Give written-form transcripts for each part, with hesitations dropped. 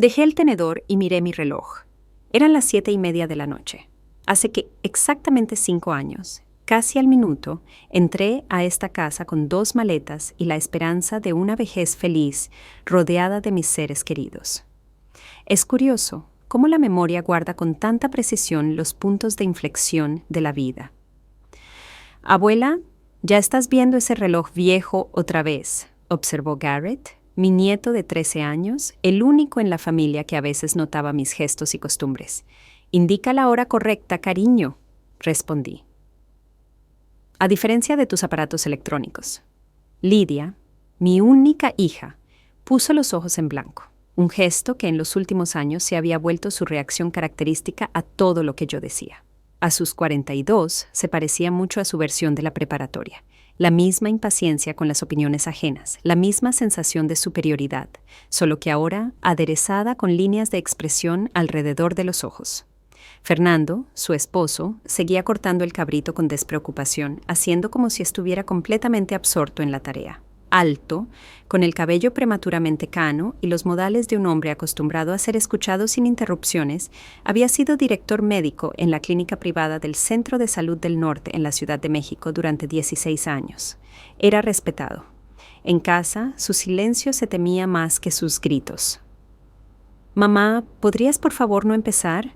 Dejé el tenedor y miré mi reloj. Eran las 7:30 de la noche. Hace que exactamente 5 años, casi al minuto, entré a esta casa con 2 maletas y la esperanza de una vejez feliz, rodeada de mis seres queridos. Es curioso cómo la memoria guarda con tanta precisión los puntos de inflexión de la vida. «Abuela, ya estás viendo ese reloj viejo otra vez», observó Garrett, mi nieto de 13 años, el único en la familia que a veces notaba mis gestos y costumbres. «Indica la hora correcta, cariño», respondí. A diferencia de tus aparatos electrónicos, Lydia, mi única hija, puso los ojos en blanco, un gesto que en los últimos años se había vuelto su reacción característica a todo lo que yo decía. A sus 42 se parecía mucho a su versión de la preparatoria. La misma impaciencia con las opiniones ajenas, la misma sensación de superioridad, solo que ahora aderezada con líneas de expresión alrededor de los ojos. Fernando, su esposo, seguía cortando el cabrito con despreocupación, haciendo como si estuviera completamente absorto en la tarea. Alto, con el cabello prematuramente cano y los modales de un hombre acostumbrado a ser escuchado sin interrupciones, había sido director médico en la clínica privada del Centro de Salud del Norte en la Ciudad de México durante 16 años. Era respetado. En casa, su silencio se temía más que sus gritos. «Mamá, ¿podrías por favor no empezar?»,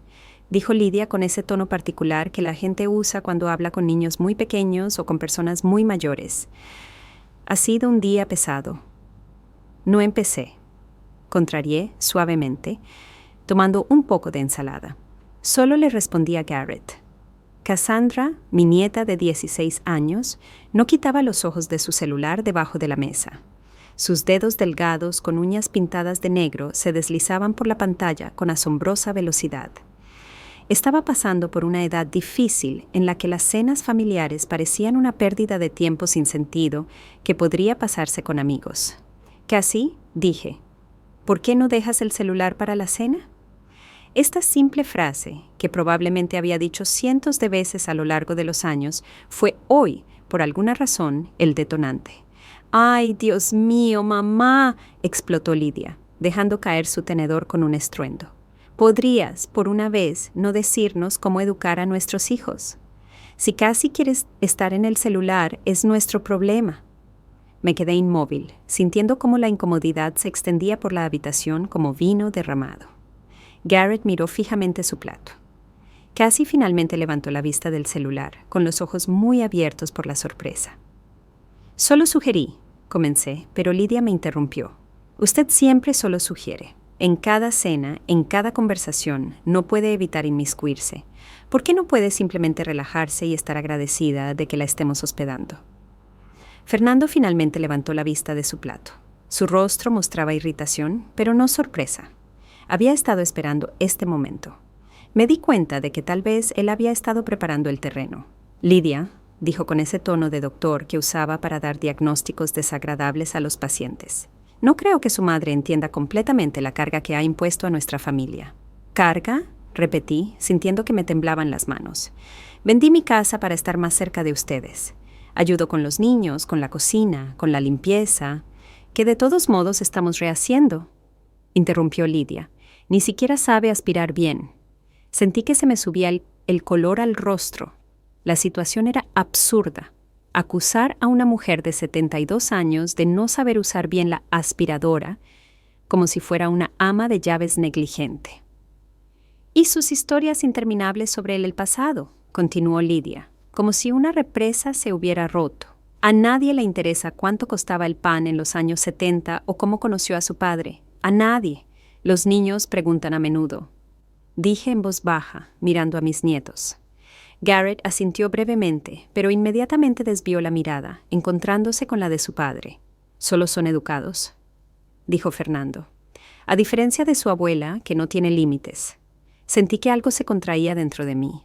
dijo Lydia con ese tono particular que la gente usa cuando habla con niños muy pequeños o con personas muy mayores. «Ha sido un día pesado». No empecé. Contrarié suavemente, tomando un poco de ensalada. Solo le respondí a Garrett. Cassandra, mi nieta de 16 años, no quitaba los ojos de su celular debajo de la mesa. Sus dedos delgados con uñas pintadas de negro se deslizaban por la pantalla con asombrosa velocidad. Estaba pasando por una edad difícil en la que las cenas familiares parecían una pérdida de tiempo sin sentido que podría pasarse con amigos. Casi dije, «¿Por qué no dejas el celular para la cena?». Esta simple frase, que probablemente había dicho cientos de veces a lo largo de los años, fue hoy, por alguna razón, el detonante. «¡Ay, Dios mío, mamá!», explotó Lydia, dejando caer su tenedor con un estruendo. «¿Podrías, por una vez, no decirnos cómo educar a nuestros hijos? Si casi quieres estar en el celular, es nuestro problema». Me quedé inmóvil, sintiendo cómo la incomodidad se extendía por la habitación como vino derramado. Garrett miró fijamente su plato. Casi finalmente levantó la vista del celular, con los ojos muy abiertos por la sorpresa. «Solo sugerí», comencé, pero Lydia me interrumpió. «Usted siempre solo sugiere. En cada cena, en cada conversación, no puede evitar inmiscuirse. ¿Por qué no puede simplemente relajarse y estar agradecida de que la estemos hospedando?». Fernando finalmente levantó la vista de su plato. Su rostro mostraba irritación, pero no sorpresa. Había estado esperando este momento. Me di cuenta de que tal vez él había estado preparando el terreno. «Lydia», dijo con ese tono de doctor que usaba para dar diagnósticos desagradables a los pacientes. «No creo que su madre entienda completamente la carga que ha impuesto a nuestra familia». «¿Carga?», repetí, sintiendo que me temblaban las manos. «Vendí mi casa para estar más cerca de ustedes. Ayudo con los niños, con la cocina, con la limpieza, que de todos modos estamos rehaciendo», interrumpió Lydia. «Ni siquiera sabe aspirar bien». Sentí que se me subía el color al rostro. La situación era absurda. Acusar a una mujer de 72 años de no saber usar bien la aspiradora, como si fuera una ama de llaves negligente. «Y sus historias interminables sobre el pasado», continuó Lydia, como si una represa se hubiera roto. «A nadie le interesa cuánto costaba el pan en los años 70 o cómo conoció a su padre. A nadie. Los niños preguntan a menudo». Dije en voz baja, mirando a mis nietos. Garrett asintió brevemente, pero inmediatamente desvió la mirada, encontrándose con la de su padre. «Solo son educados», dijo Fernando. A diferencia de su abuela, que no tiene límites. Sentí que algo se contraía dentro de mí.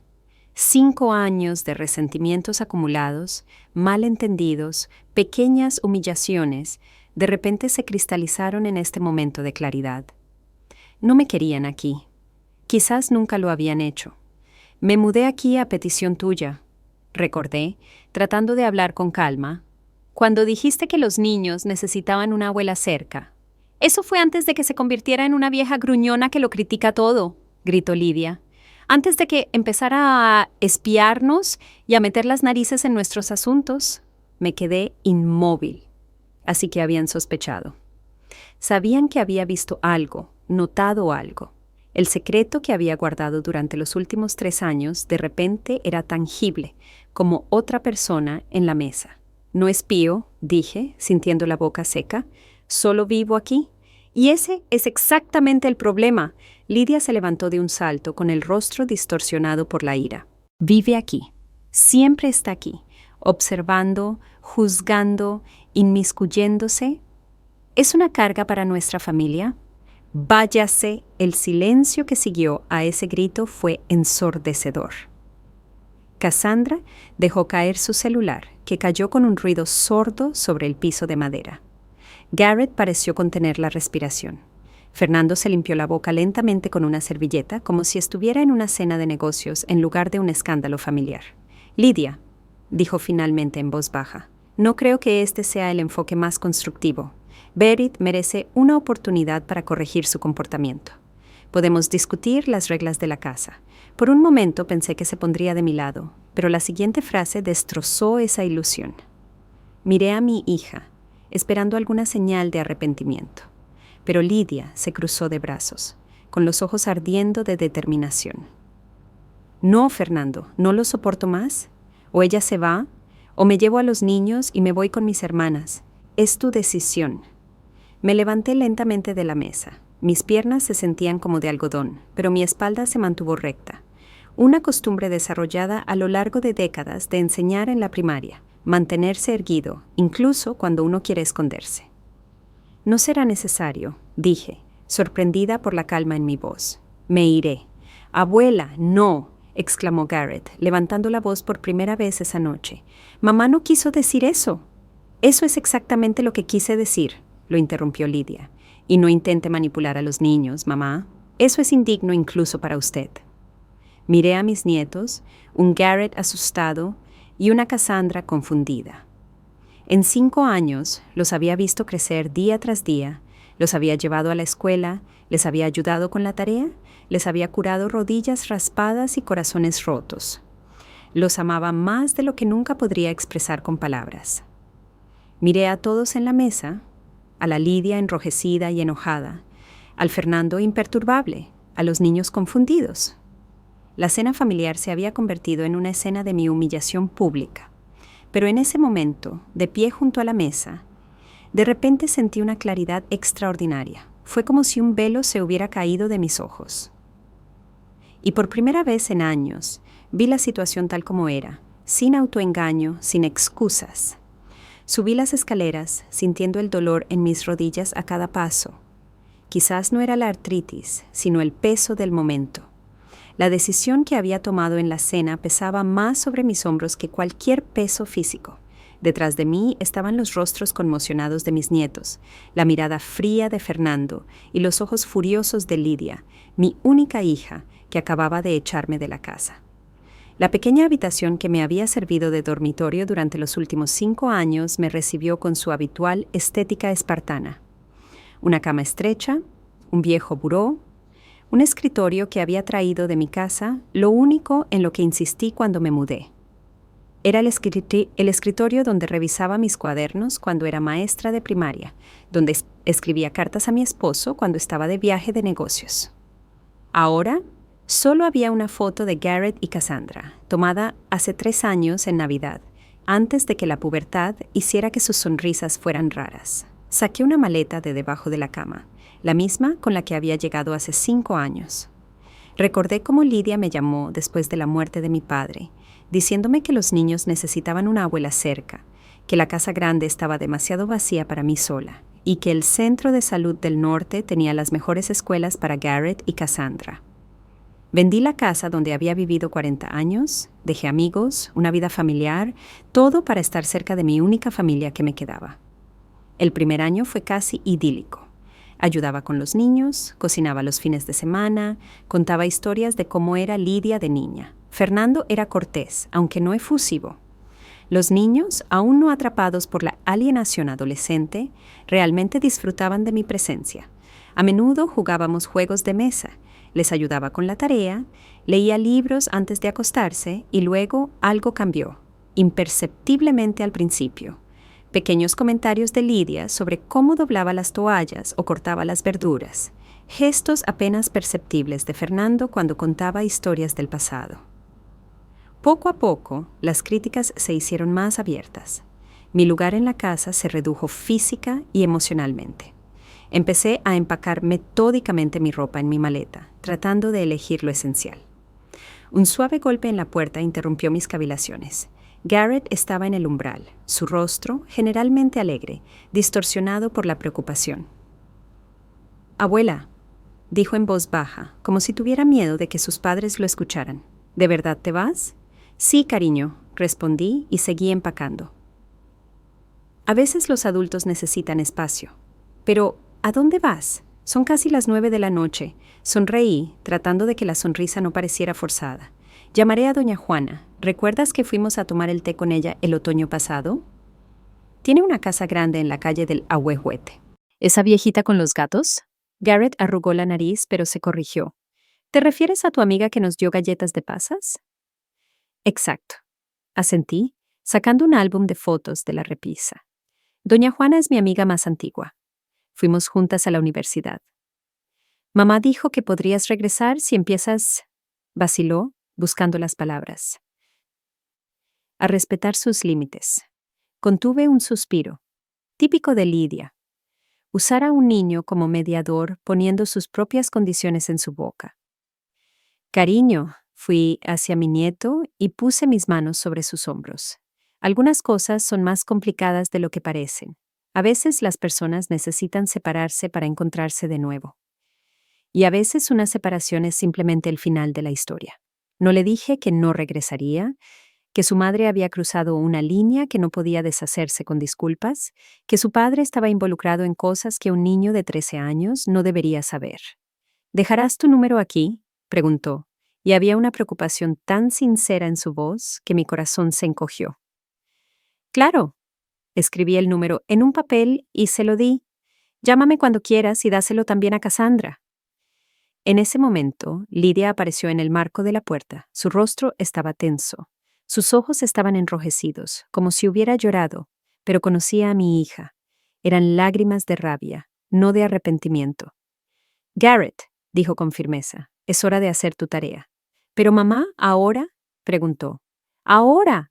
5 años de resentimientos acumulados, malentendidos, pequeñas humillaciones, de repente se cristalizaron en este momento de claridad. No me querían aquí. Quizás nunca lo habían hecho. «Me mudé aquí a petición tuya», recordé, tratando de hablar con calma, «cuando dijiste que los niños necesitaban una abuela cerca». Eso fue antes de que se convirtiera en una vieja gruñona que lo critica todo, gritó Lidia. Antes de que empezara a espiarnos y a meter las narices en nuestros asuntos. Me quedé inmóvil. Así que habían sospechado. Sabían que había visto algo, notado algo. El secreto que había guardado durante los últimos 3 años de repente era tangible, como otra persona en la mesa. No espío, dije, sintiendo la boca seca. Solo vivo aquí. Y ese es exactamente el problema. Lidia se levantó de un salto con el rostro distorsionado por la ira. Vive aquí. Siempre está aquí, observando, juzgando, inmiscuyéndose. ¿Es una carga para nuestra familia? Váyase. El silencio que siguió a ese grito fue ensordecedor. Cassandra dejó caer su celular, que cayó con un ruido sordo sobre el piso de madera. Garrett pareció contener la respiración. Fernando se limpió la boca lentamente con una servilleta, como si estuviera en una cena de negocios en lugar de un escándalo familiar. Lidia, dijo finalmente en voz baja, no creo que este sea el enfoque más constructivo. Berit merece una oportunidad para corregir su comportamiento. Podemos discutir las reglas de la casa. Por un momento pensé que se pondría de mi lado, pero la siguiente frase destrozó esa ilusión. Miré a mi hija, esperando alguna señal de arrepentimiento. Pero Lidia se cruzó de brazos, con los ojos ardiendo de determinación. No, Fernando, no lo soporto más. O ella se va, o me llevo a los niños y me voy con mis hermanas. Es tu decisión. Me levanté lentamente de la mesa. Mis piernas se sentían como de algodón, pero mi espalda se mantuvo recta. Una costumbre desarrollada a lo largo de décadas de enseñar en la primaria, mantenerse erguido, incluso cuando uno quiere esconderse. No será necesario, dije, sorprendida por la calma en mi voz. Me iré. Abuela, no, exclamó Garrett, levantando la voz por primera vez esa noche. Mamá no quiso decir eso. Eso es exactamente lo que quise decir, lo interrumpió Lidia. Y no intente manipular a los niños, mamá. Eso es indigno incluso para usted. Miré a mis nietos, un Garrett asustado y una Cassandra confundida. En 5 años los había visto crecer día tras día, los había llevado a la escuela, les había ayudado con la tarea, les había curado rodillas raspadas y corazones rotos. Los amaba más de lo que nunca podría expresar con palabras. Miré a todos en la mesa, a la Lidia enrojecida y enojada, al Fernando imperturbable, a los niños confundidos. La cena familiar se había convertido en una escena de mi humillación pública. Pero en ese momento, de pie junto a la mesa, de repente sentí una claridad extraordinaria. Fue como si un velo se hubiera caído de mis ojos. Y por primera vez en años, vi la situación tal como era, sin autoengaño, sin excusas. Subí las escaleras, sintiendo el dolor en mis rodillas a cada paso. Quizás no era la artritis, sino el peso del momento. La decisión que había tomado en la cena pesaba más sobre mis hombros que cualquier peso físico. Detrás de mí estaban los rostros conmocionados de mis nietos, la mirada fría de Fernando y los ojos furiosos de Lidia, mi única hija, que acababa de echarme de la casa. La pequeña habitación que me había servido de dormitorio durante los últimos 5 años me recibió con su habitual estética espartana. Una cama estrecha, un viejo buró, un escritorio que había traído de mi casa, lo único en lo que insistí cuando me mudé. Era el escritorio donde revisaba mis cuadernos cuando era maestra de primaria, donde escribía cartas a mi esposo cuando estaba de viaje de negocios. Ahora, solo había una foto de Garrett y Cassandra, tomada hace 3 años en Navidad, antes de que la pubertad hiciera que sus sonrisas fueran raras. Saqué una maleta de debajo de la cama, la misma con la que había llegado hace 5 años. Recordé cómo Lidia me llamó después de la muerte de mi padre, diciéndome que los niños necesitaban una abuela cerca, que la casa grande estaba demasiado vacía para mí sola, y que el Centro de Salud del Norte tenía las mejores escuelas para Garrett y Cassandra. Vendí la casa donde había vivido 40 años, dejé amigos, una vida familiar, todo para estar cerca de mi única familia que me quedaba. El primer año fue casi idílico. Ayudaba con los niños, cocinaba los fines de semana, contaba historias de cómo era Lidia de niña. Fernando era cortés, aunque no efusivo. Los niños, aún no atrapados por la alienación adolescente, realmente disfrutaban de mi presencia. A menudo jugábamos juegos de mesa, les ayudaba con la tarea, leía libros antes de acostarse y luego algo cambió, imperceptiblemente al principio. Pequeños comentarios de Lidia sobre cómo doblaba las toallas o cortaba las verduras, gestos apenas perceptibles de Fernando cuando contaba historias del pasado. Poco a poco, las críticas se hicieron más abiertas. Mi lugar en la casa se redujo física y emocionalmente. Empecé a empacar metódicamente mi ropa en mi maleta, tratando de elegir lo esencial. Un suave golpe en la puerta interrumpió mis cavilaciones. Garrett estaba en el umbral, su rostro, generalmente alegre, distorsionado por la preocupación. «Abuela», dijo en voz baja, como si tuviera miedo de que sus padres lo escucharan. «¿De verdad te vas?» «Sí, cariño», respondí y seguí empacando. A veces los adultos necesitan espacio. Pero, ¿a dónde vas? Son casi las 9 de la noche. Sonreí, tratando de que la sonrisa no pareciera forzada. Llamaré a doña Juana. ¿Recuerdas que fuimos a tomar el té con ella el otoño pasado? Tiene una casa grande en la calle del Ahuehuete. ¿Esa viejita con los gatos? Garrett arrugó la nariz, pero se corrigió. ¿Te refieres a tu amiga que nos dio galletas de pasas? Exacto. Asentí, sacando un álbum de fotos de la repisa. Doña Juana es mi amiga más antigua. Fuimos juntas a la universidad. Mamá dijo que podrías regresar si empiezas, vaciló, buscando las palabras, a respetar sus límites. Contuve un suspiro, típico de Lidia. Usar a un niño como mediador poniendo sus propias condiciones en su boca. Cariño, fui hacia mi nieto y puse mis manos sobre sus hombros. Algunas cosas son más complicadas de lo que parecen. A veces las personas necesitan separarse para encontrarse de nuevo. Y a veces una separación es simplemente el final de la historia. No le dije que no regresaría, que su madre había cruzado una línea que no podía deshacerse con disculpas, que su padre estaba involucrado en cosas que un niño de 13 años no debería saber. ¿Dejarás tu número aquí?, preguntó, y había una preocupación tan sincera en su voz que mi corazón se encogió. Claro. Escribí el número en un papel y se lo di. Llámame cuando quieras y dáselo también a Cassandra. En ese momento, Lidia apareció en el marco de la puerta. Su rostro estaba tenso. Sus ojos estaban enrojecidos, como si hubiera llorado, pero conocía a mi hija. Eran lágrimas de rabia, no de arrepentimiento. Garrett, dijo con firmeza, es hora de hacer tu tarea. ¿Pero mamá, ahora?, preguntó. ¡Ahora!,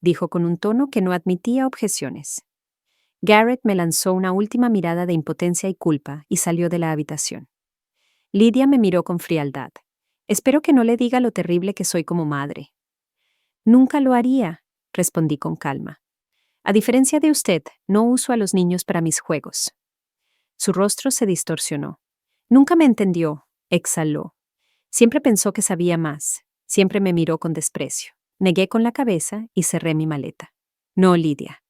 dijo con un tono que no admitía objeciones. Garrett me lanzó una última mirada de impotencia y culpa y salió de la habitación. Lidia me miró con frialdad. Espero que no le diga lo terrible que soy como madre. Nunca lo haría, respondí con calma. A diferencia de usted, no uso a los niños para mis juegos. Su rostro se distorsionó. Nunca me entendió, exhaló. Siempre pensó que sabía más. Siempre me miró con desprecio. Negué con la cabeza y cerré mi maleta. No, Lidia.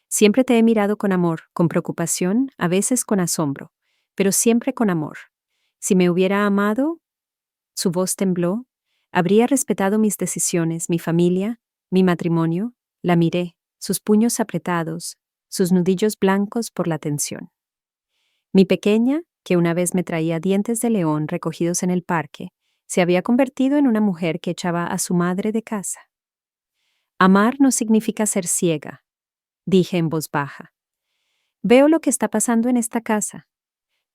Siempre te he mirado con amor, con preocupación, a veces con asombro, pero siempre con amor. Si me hubiera amado, su voz tembló, habría respetado mis decisiones, mi familia, mi matrimonio. La miré, sus puños apretados, sus nudillos blancos por la tensión. Mi pequeña, que una vez me traía dientes de león recogidos en el parque, se había convertido en una mujer que echaba a su madre de casa. Amar no significa ser ciega, dije en voz baja. Veo lo que está pasando en esta casa.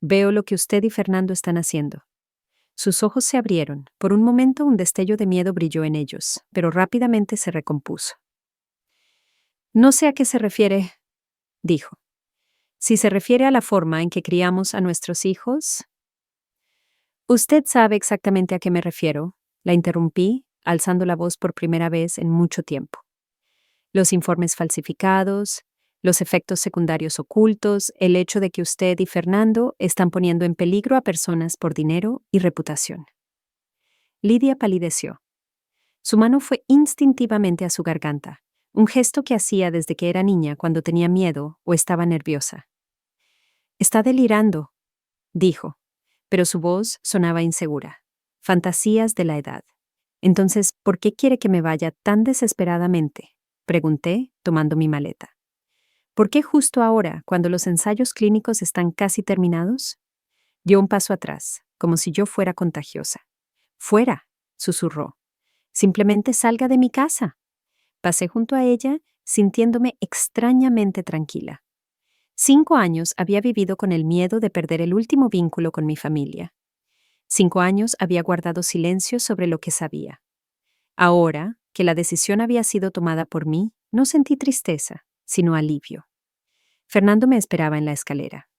Veo lo que usted y Fernando están haciendo. Sus ojos se abrieron. Por un momento un destello de miedo brilló en ellos, pero rápidamente se recompuso. No sé a qué se refiere, dijo. Si se refiere a la forma en que criamos a nuestros hijos. Usted sabe exactamente a qué me refiero, la interrumpí, alzando la voz por primera vez en mucho tiempo. Los informes falsificados, los efectos secundarios ocultos, el hecho de que usted y Fernando están poniendo en peligro a personas por dinero y reputación. Lidia palideció. Su mano fue instintivamente a su garganta, un gesto que hacía desde que era niña cuando tenía miedo o estaba nerviosa. Está delirando, dijo, pero su voz sonaba insegura. Fantasías de la edad. Entonces, ¿por qué quiere que me vaya tan desesperadamente? Pregunté, tomando mi maleta. ¿Por qué justo ahora, cuando los ensayos clínicos están casi terminados? Dio un paso atrás, como si yo fuera contagiosa. Fuera, susurró. Simplemente salga de mi casa. Pasé junto a ella, sintiéndome extrañamente tranquila. 5 años había vivido con el miedo de perder el último vínculo con mi familia. 5 años había guardado silencio sobre lo que sabía. Ahora, que la decisión había sido tomada por mí, no sentí tristeza, sino alivio. Fernando me esperaba en la escalera.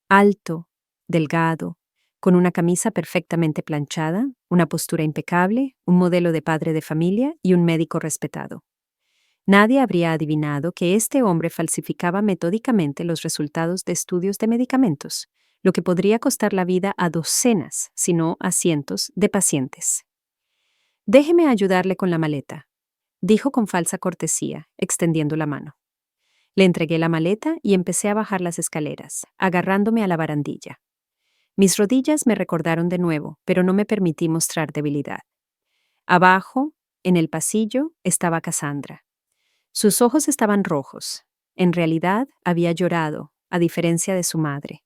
Alto, delgado, con una camisa perfectamente planchada, una postura impecable, un modelo de padre de familia y un médico respetado. Nadie habría adivinado que este hombre falsificaba metódicamente los resultados de estudios de medicamentos, lo que podría costar la vida a docenas, si no a cientos, de pacientes. «Déjeme ayudarle con la maleta», dijo con falsa cortesía, extendiendo la mano. Le entregué la maleta y empecé a bajar las escaleras, agarrándome a la barandilla. Mis rodillas me recordaron de nuevo, pero no me permití mostrar debilidad. Abajo, en el pasillo, estaba Cassandra. Sus ojos estaban rojos. En realidad, había llorado, a diferencia de su madre.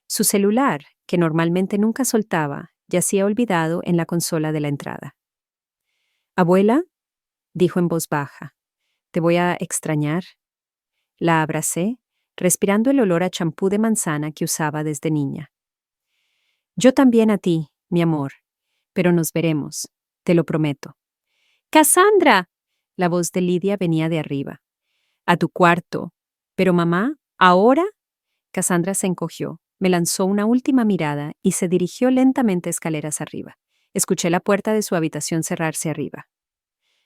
Su celular, que normalmente nunca soltaba, yacía olvidado en la consola de la entrada. «Abuela», dijo en voz baja, «te voy a extrañar». La abracé, respirando el olor a champú de manzana que usaba desde niña. «Yo también a ti, mi amor, pero nos veremos, te lo prometo». «¡Cassandra!», la voz de Lidia venía de arriba. «A tu cuarto». «¿Pero mamá, ahora?» Cassandra se encogió, me lanzó una última mirada y se dirigió lentamente escaleras arriba. Escuché la puerta de su habitación cerrarse arriba.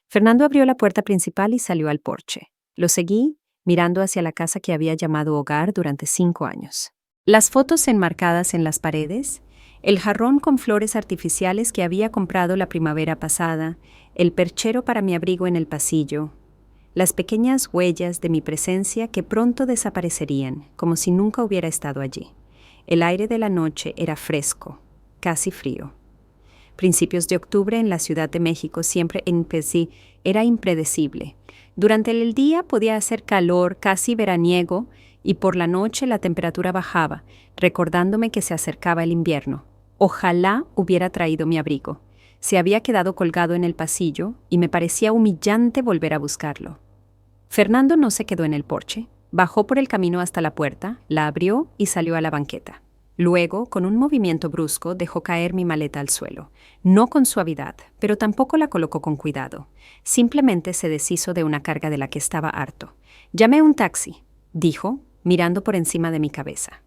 Fernando abrió la puerta principal y salió al porche. Lo seguí, mirando hacia la casa que había llamado hogar durante 5 años. Las fotos enmarcadas en las paredes, el jarrón con flores artificiales que había comprado la primavera pasada, el perchero para mi abrigo en el pasillo, las pequeñas huellas de mi presencia que pronto desaparecerían, como si nunca hubiera estado allí. El aire de la noche era fresco, casi frío. Principios de octubre en la Ciudad de México siempre era impredecible. Durante el día podía hacer calor casi veraniego y por la noche la temperatura bajaba, recordándome que se acercaba el invierno. Ojalá hubiera traído mi abrigo. Se había quedado colgado en el pasillo y me parecía humillante volver a buscarlo. Fernando no se quedó en el porche, bajó por el camino hasta la puerta, la abrió y salió a la banqueta. Luego, con un movimiento brusco, dejó caer mi maleta al suelo. No con suavidad, pero tampoco la colocó con cuidado. Simplemente se deshizo de una carga de la que estaba harto. «Llamé un taxi», dijo, mirando por encima de mi cabeza.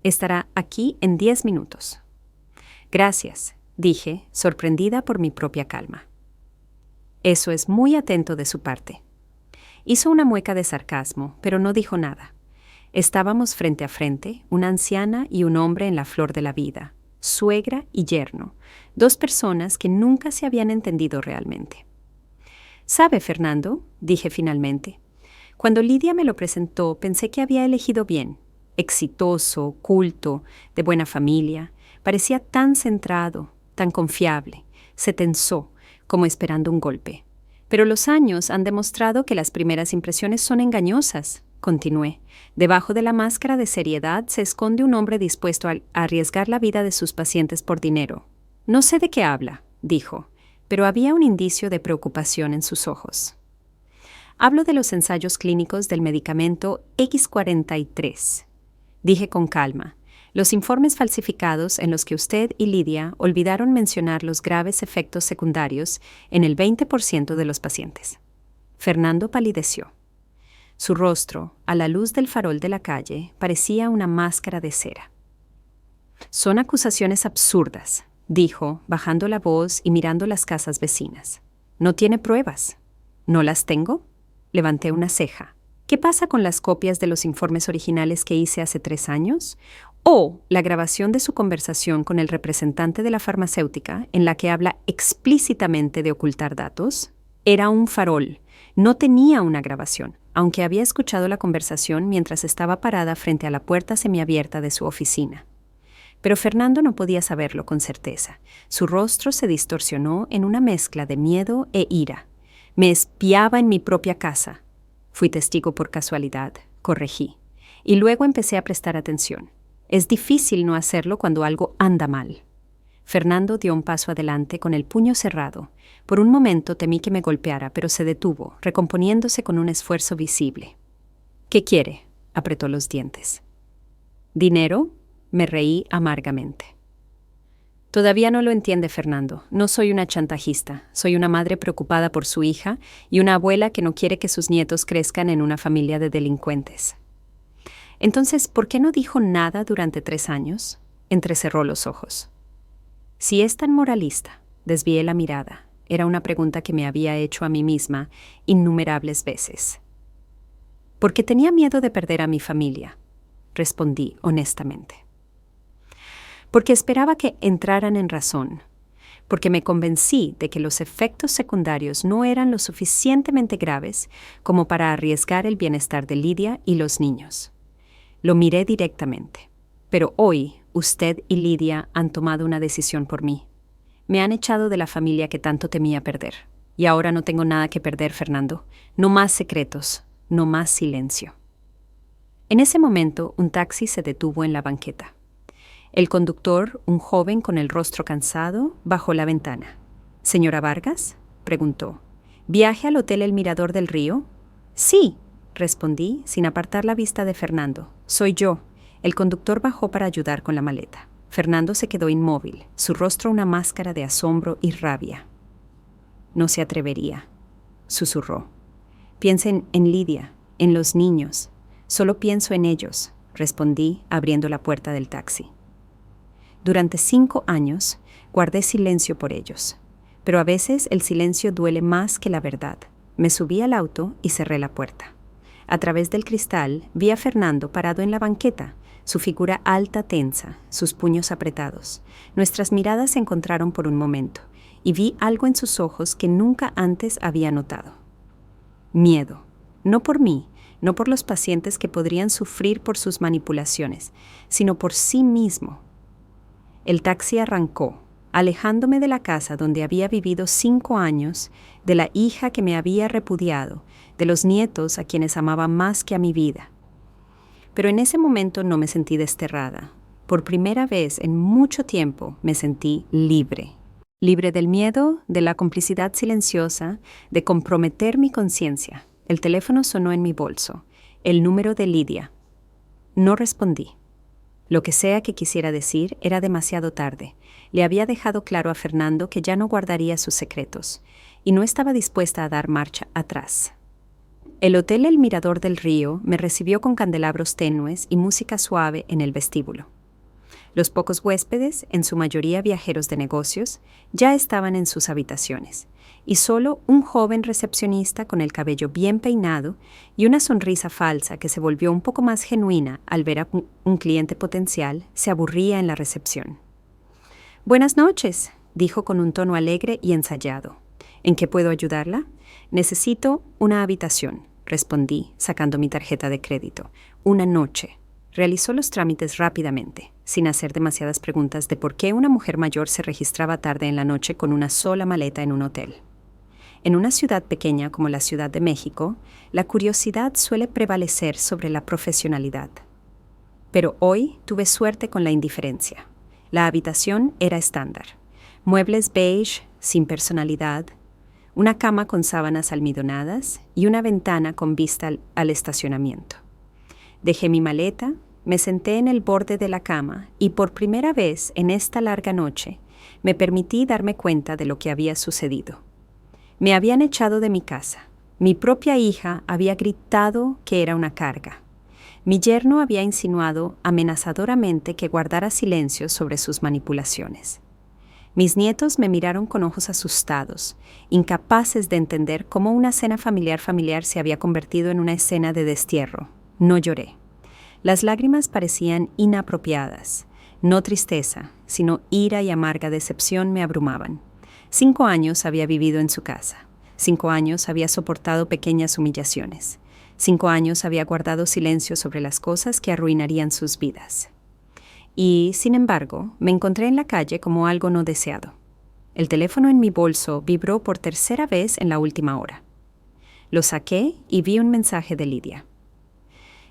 «Estará aquí en 10 minutos». «Gracias», dije, sorprendida por mi propia calma. «Eso es muy atento de su parte». Hizo una mueca de sarcasmo, pero no dijo nada. Estábamos frente a frente, una anciana y un hombre en la flor de la vida, suegra y yerno, 2 personas que nunca se habían entendido realmente. «¿Sabe, Fernando?», dije finalmente. Cuando Lidia me lo presentó, pensé que había elegido bien. Exitoso, culto, de buena familia. Parecía tan centrado, tan confiable. Se tensó, como esperando un golpe. «Pero los años han demostrado que las primeras impresiones son engañosas», continué. «Debajo de la máscara de seriedad se esconde un hombre dispuesto a arriesgar la vida de sus pacientes por dinero». «No sé de qué habla», dijo, pero había un indicio de preocupación en sus ojos. «Hablo de los ensayos clínicos del medicamento X43», dije con calma. «Los informes falsificados en los que usted y Lidia olvidaron mencionar los graves efectos secundarios en el 20% de los pacientes». Fernando palideció. Su rostro, a la luz del farol de la calle, parecía una máscara de cera. «Son acusaciones absurdas», dijo, bajando la voz y mirando las casas vecinas. «No tiene pruebas». «¿No las tengo?», levanté una ceja. «¿Qué pasa con las copias de los informes originales que hice hace 3 años? ¿O la grabación de su conversación con el representante de la farmacéutica en la que habla explícitamente de ocultar datos? Era un farol. No tenía una grabación, aunque había escuchado la conversación mientras estaba parada frente a la puerta semiabierta de su oficina». Pero Fernando no podía saberlo con certeza. Su rostro se distorsionó en una mezcla de miedo e ira. Me espiaba en mi propia casa. Fui testigo por casualidad, corregí. Y luego empecé a prestar atención. Es difícil no hacerlo cuando algo anda mal. Fernando dio un paso adelante con el puño cerrado. Por un momento temí que me golpeara, pero se detuvo, recomponiéndose con un esfuerzo visible. ¿Qué quiere?, apretó los dientes. ¿Dinero? Me reí amargamente. Todavía no lo entiende Fernando. No soy una chantajista. Soy una madre preocupada por su hija y una abuela que no quiere que sus nietos crezcan en una familia de delincuentes. Entonces, ¿por qué no dijo nada durante 3 años? Entrecerró los ojos. Si es tan moralista, desvié la mirada. Era una pregunta que me había hecho a mí misma innumerables veces. Porque tenía miedo de perder a mi familia, respondí honestamente. Porque esperaba que entraran en razón, porque me convencí de que los efectos secundarios no eran lo suficientemente graves como para arriesgar el bienestar de Lidia y los niños. Lo miré directamente. Pero hoy, usted y Lidia han tomado una decisión por mí. Me han echado de la familia que tanto temía perder. Y ahora no tengo nada que perder, Fernando. No más secretos, no más silencio. En ese momento, un taxi se detuvo en la banqueta. El conductor, un joven con el rostro cansado, bajó la ventana. «¿Señora Vargas?», preguntó. «¿Viaje al Hotel El Mirador del Río?». «Sí», respondí, sin apartar la vista de Fernando. «Soy yo». El conductor bajó para ayudar con la maleta. Fernando se quedó inmóvil, su rostro una máscara de asombro y rabia. «No se atrevería», susurró. «Piensen en Lidia, en los niños. Solo pienso en ellos», respondí, abriendo la puerta del taxi. Durante 5 años guardé silencio por ellos, pero a veces el silencio duele más que la verdad. Me subí al auto y cerré la puerta. A través del cristal vi a Fernando parado en la banqueta, su figura alta tensa, sus puños apretados. Nuestras miradas se encontraron por un momento, y vi algo en sus ojos que nunca antes había notado. Miedo, no por mí, no por los pacientes que podrían sufrir por sus manipulaciones, sino por sí mismo. El taxi arrancó, alejándome de la casa donde había vivido 5 años, de la hija que me había repudiado, de los nietos a quienes amaba más que a mi vida. Pero en ese momento no me sentí desterrada. Por primera vez en mucho tiempo me sentí libre. Libre del miedo, de la complicidad silenciosa, de comprometer mi conciencia. El teléfono sonó en mi bolso. El número de Lidia. No respondí. Lo que sea que quisiera decir era demasiado tarde. Le había dejado claro a Fernando que ya no guardaría sus secretos, y no estaba dispuesta a dar marcha atrás. El Hotel El Mirador del Río me recibió con candelabros tenues y música suave en el vestíbulo. Los pocos huéspedes, en su mayoría viajeros de negocios, ya estaban en sus habitaciones, y solo un joven recepcionista con el cabello bien peinado y una sonrisa falsa que se volvió un poco más genuina al ver a un cliente potencial se aburría en la recepción. «Buenas noches», dijo con un tono alegre y ensayado. «¿En qué puedo ayudarla?». «Necesito una habitación», respondí, sacando mi tarjeta de crédito. «Una noche». Realizó los trámites rápidamente, sin hacer demasiadas preguntas de por qué una mujer mayor se registraba tarde en la noche con una sola maleta en un hotel. En una ciudad pequeña como la Ciudad de México, la curiosidad suele prevalecer sobre la profesionalidad. Pero hoy tuve suerte con la indiferencia. La habitación era estándar. Muebles beige, sin personalidad, una cama con sábanas almidonadas y una ventana con vista al estacionamiento. Dejé mi maleta, me senté en el borde de la cama y por primera vez en esta larga noche me permití darme cuenta de lo que había sucedido. Me habían echado de mi casa. Mi propia hija había gritado que era una carga. Mi yerno había insinuado amenazadoramente que guardara silencio sobre sus manipulaciones. Mis nietos me miraron con ojos asustados, incapaces de entender cómo una cena familiar se había convertido en una escena de destierro. No lloré. Las lágrimas parecían inapropiadas. No tristeza, sino ira y amarga decepción me abrumaban. 5 años había vivido en su casa. 5 años había soportado pequeñas humillaciones. 5 años había guardado silencio sobre las cosas que arruinarían sus vidas. Y, sin embargo, me encontré en la calle como algo no deseado. El teléfono en mi bolso vibró por tercera vez en la última hora. Lo saqué y vi un mensaje de Lidia.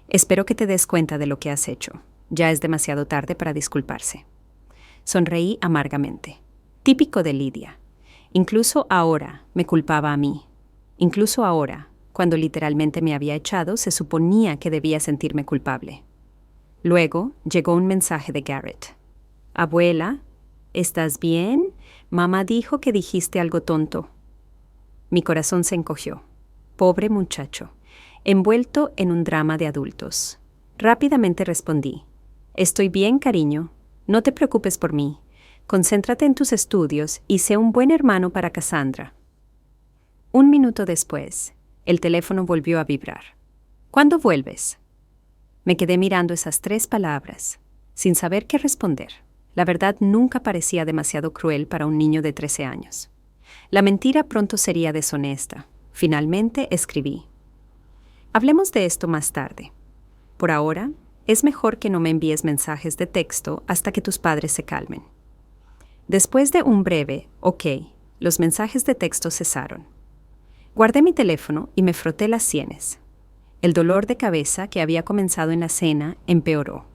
Espero que te des cuenta de lo que has hecho. Ya es demasiado tarde para disculparse. Sonreí amargamente. Típico de Lidia. Incluso ahora me culpaba a mí. Incluso ahora, cuando literalmente me había echado, se suponía que debía sentirme culpable. Luego llegó un mensaje de Garrett. Abuela, ¿estás bien? Mamá dijo que dijiste algo tonto. Mi corazón se encogió. Pobre muchacho, envuelto en un drama de adultos. Rápidamente respondí. Estoy bien, cariño. No te preocupes por mí. Concéntrate en tus estudios y sé un buen hermano para Cassandra. Un minuto después, el teléfono volvió a vibrar. ¿Cuándo vuelves? Me quedé mirando esas 3 palabras, sin saber qué responder. La verdad nunca parecía demasiado cruel para un niño de 13 años. La mentira pronto sería deshonesta. Finalmente escribí. Hablemos de esto más tarde. Por ahora, es mejor que no me envíes mensajes de texto hasta que tus padres se calmen. Después de un breve «ok», los mensajes de texto cesaron. Guardé mi teléfono y me froté las sienes. El dolor de cabeza que había comenzado en la cena empeoró.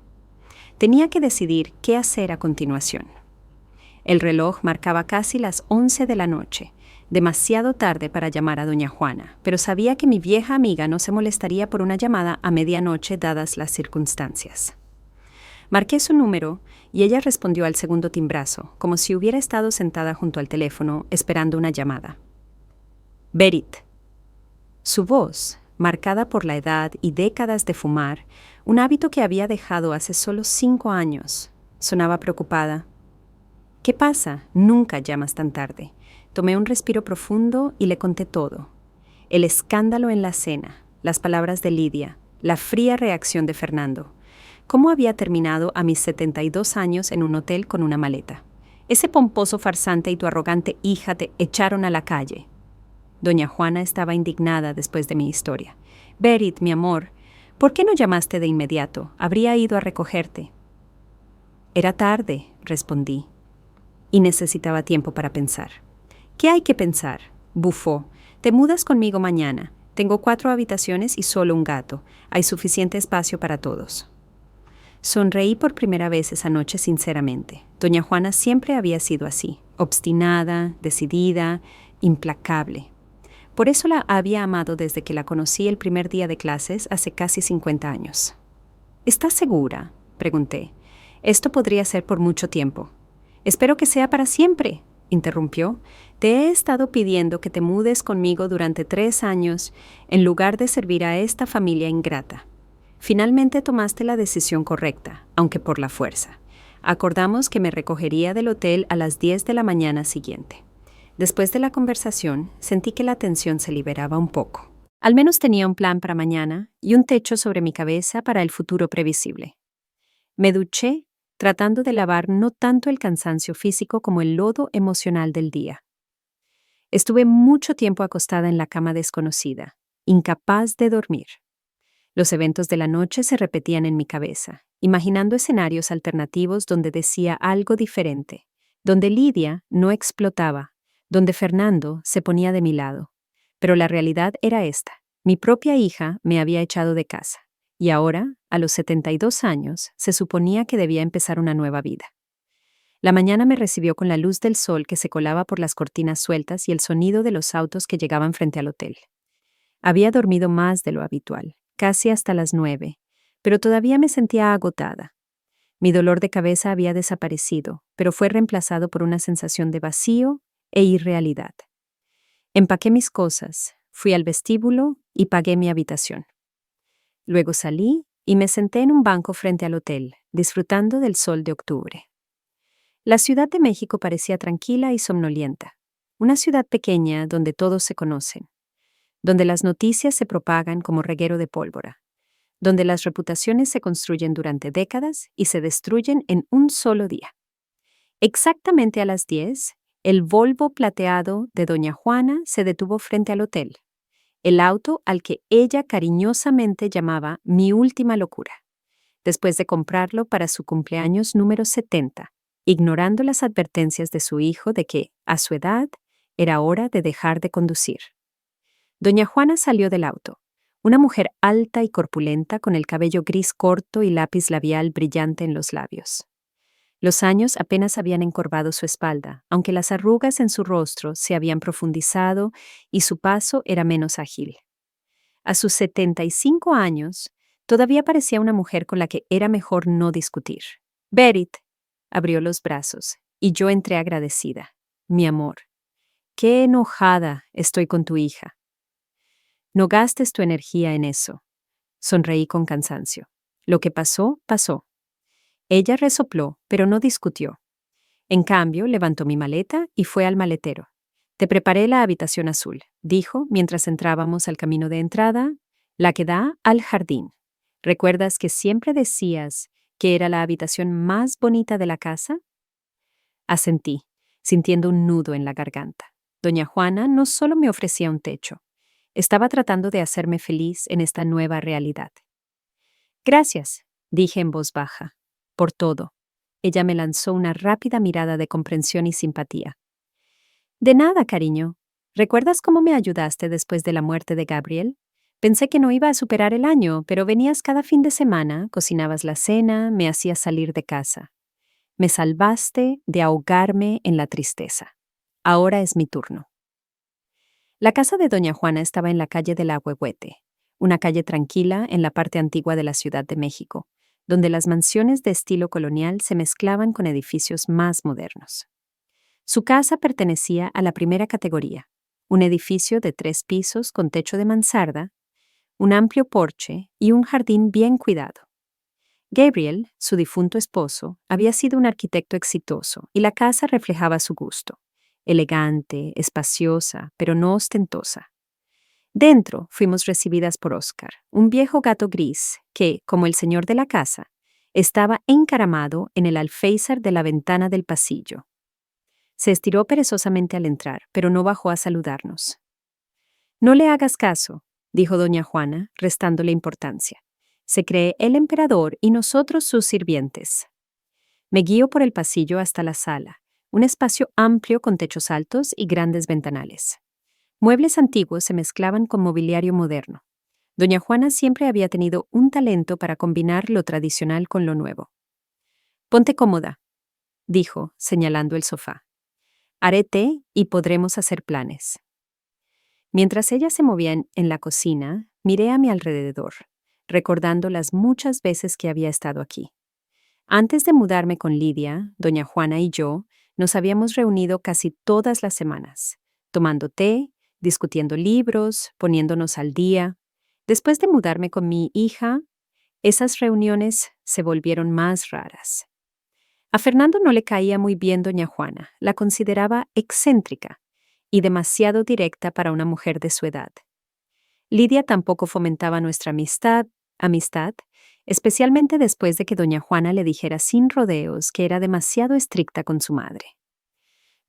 Tenía que decidir qué hacer a continuación. El reloj marcaba casi las 11 de la noche, demasiado tarde para llamar a doña Juana, pero sabía que mi vieja amiga no se molestaría por una llamada a medianoche dadas las circunstancias. Marqué su número y ella respondió al segundo timbrazo, como si hubiera estado sentada junto al teléfono esperando una llamada. Berit. Su voz, marcada por la edad y décadas de fumar, un hábito que había dejado hace solo 5 años, sonaba preocupada. ¿Qué pasa? Nunca llamas tan tarde. Tomé un respiro profundo y le conté todo. El escándalo en la cena, las palabras de Lidia, la fría reacción de Fernando. Cómo había terminado a mis 72 años en un hotel con una maleta. Ese pomposo farsante y tu arrogante hija te echaron a la calle. Doña Juana estaba indignada después de mi historia. Berit, mi amor, ¿por qué no llamaste de inmediato? Habría ido a recogerte. Era tarde, respondí, y necesitaba tiempo para pensar. ¿Qué hay que pensar? Bufó. Te mudas conmigo mañana. Tengo 4 habitaciones y solo un gato. Hay suficiente espacio para todos. Sonreí por primera vez esa noche sinceramente. Doña Juana siempre había sido así, obstinada, decidida, implacable. Por eso la había amado desde que la conocí el primer día de clases hace casi 50 años. ¿Estás segura?, pregunté. Esto podría ser por mucho tiempo. Espero que sea para siempre, interrumpió. Te he estado pidiendo que te mudes conmigo durante 3 años en lugar de servir a esta familia ingrata. Finalmente tomaste la decisión correcta, aunque por la fuerza. Acordamos que me recogería del hotel a las 10 de la mañana siguiente. Después de la conversación, sentí que la tensión se liberaba un poco. Al menos tenía un plan para mañana y un techo sobre mi cabeza para el futuro previsible. Me duché, tratando de lavar no tanto el cansancio físico como el lodo emocional del día. Estuve mucho tiempo acostada en la cama desconocida, incapaz de dormir. Los eventos de la noche se repetían en mi cabeza, imaginando escenarios alternativos donde decía algo diferente, donde Lidia no explotaba, donde Fernando se ponía de mi lado. Pero la realidad era esta. Mi propia hija me había echado de casa, y ahora, a los 72 años, se suponía que debía empezar una nueva vida. La mañana me recibió con la luz del sol que se colaba por las cortinas sueltas y el sonido de los autos que llegaban frente al hotel. Había dormido más de lo habitual, casi hasta las 9, pero todavía me sentía agotada. Mi dolor de cabeza había desaparecido, pero fue reemplazado por una sensación de vacío e irrealidad. Empaqué mis cosas, fui al vestíbulo y pagué mi habitación. Luego salí y me senté en un banco frente al hotel, disfrutando del sol de octubre. La Ciudad de México parecía tranquila y somnolienta, una ciudad pequeña donde todos se conocen, donde las noticias se propagan como reguero de pólvora, donde las reputaciones se construyen durante décadas y se destruyen en un solo día. Exactamente a las 10, el Volvo plateado de doña Juana se detuvo frente al hotel, el auto al que ella cariñosamente llamaba mi última locura, después de comprarlo para su cumpleaños número 70, ignorando las advertencias de su hijo de que, a su edad, era hora de dejar de conducir. Doña Juana salió del auto. Una mujer alta y corpulenta con el cabello gris corto y lápiz labial brillante en los labios. Los años apenas habían encorvado su espalda, aunque las arrugas en su rostro se habían profundizado y su paso era menos ágil. A sus 75 años, todavía parecía una mujer con la que era mejor no discutir. Berit abrió los brazos y yo entré agradecida. Mi amor, qué enojada estoy con tu hija. No gastes tu energía en eso. Sonreí con cansancio. Lo que pasó, pasó. Ella resopló, pero no discutió. En cambio, levantó mi maleta y fue al maletero. Te preparé la habitación azul, dijo mientras entrábamos al camino de entrada, la que da al jardín. ¿Recuerdas que siempre decías que era la habitación más bonita de la casa? Asentí, sintiendo un nudo en la garganta. Doña Juana no solo me ofrecía un techo, estaba tratando de hacerme feliz en esta nueva realidad. Gracias, dije en voz baja, por todo. Ella me lanzó una rápida mirada de comprensión y simpatía. De nada, cariño. ¿Recuerdas cómo me ayudaste después de la muerte de Gabriel? Pensé que no iba a superar el año, pero venías cada fin de semana, cocinabas la cena, me hacías salir de casa. Me salvaste de ahogarme en la tristeza. Ahora es mi turno. La casa de Doña Juana estaba en la calle del Ahuehuete, una calle tranquila en la parte antigua de la Ciudad de México, donde las mansiones de estilo colonial se mezclaban con edificios más modernos. Su casa pertenecía a la primera categoría, un edificio de 3 pisos con techo de mansarda, un amplio porche y un jardín bien cuidado. Gabriel, su difunto esposo, había sido un arquitecto exitoso y la casa reflejaba su gusto, elegante, espaciosa, pero no ostentosa. Dentro fuimos recibidas por Oscar, un viejo gato gris que, como el señor de la casa, estaba encaramado en el alféizar de la ventana del pasillo. Se estiró perezosamente al entrar, pero no bajó a saludarnos. No le hagas caso, dijo doña Juana, restándole importancia. Se cree el emperador y nosotros sus sirvientes. Me guío por el pasillo hasta la sala, un espacio amplio con techos altos y grandes ventanales. Muebles antiguos se mezclaban con mobiliario moderno. Doña Juana siempre había tenido un talento para combinar lo tradicional con lo nuevo. Ponte cómoda, dijo, señalando el sofá. Haré té y podremos hacer planes. Mientras ella se movía en la cocina, miré a mi alrededor, recordando las muchas veces que había estado aquí. Antes de mudarme con Lidia, doña Juana y yo nos habíamos reunido casi todas las semanas, tomando té, discutiendo libros, poniéndonos al día. Después de mudarme con mi hija, esas reuniones se volvieron más raras. A Fernando no le caía muy bien doña Juana, la consideraba excéntrica y demasiado directa para una mujer de su edad. Lidia tampoco fomentaba nuestra amistad, especialmente después de que doña Juana le dijera sin rodeos que era demasiado estricta con su madre.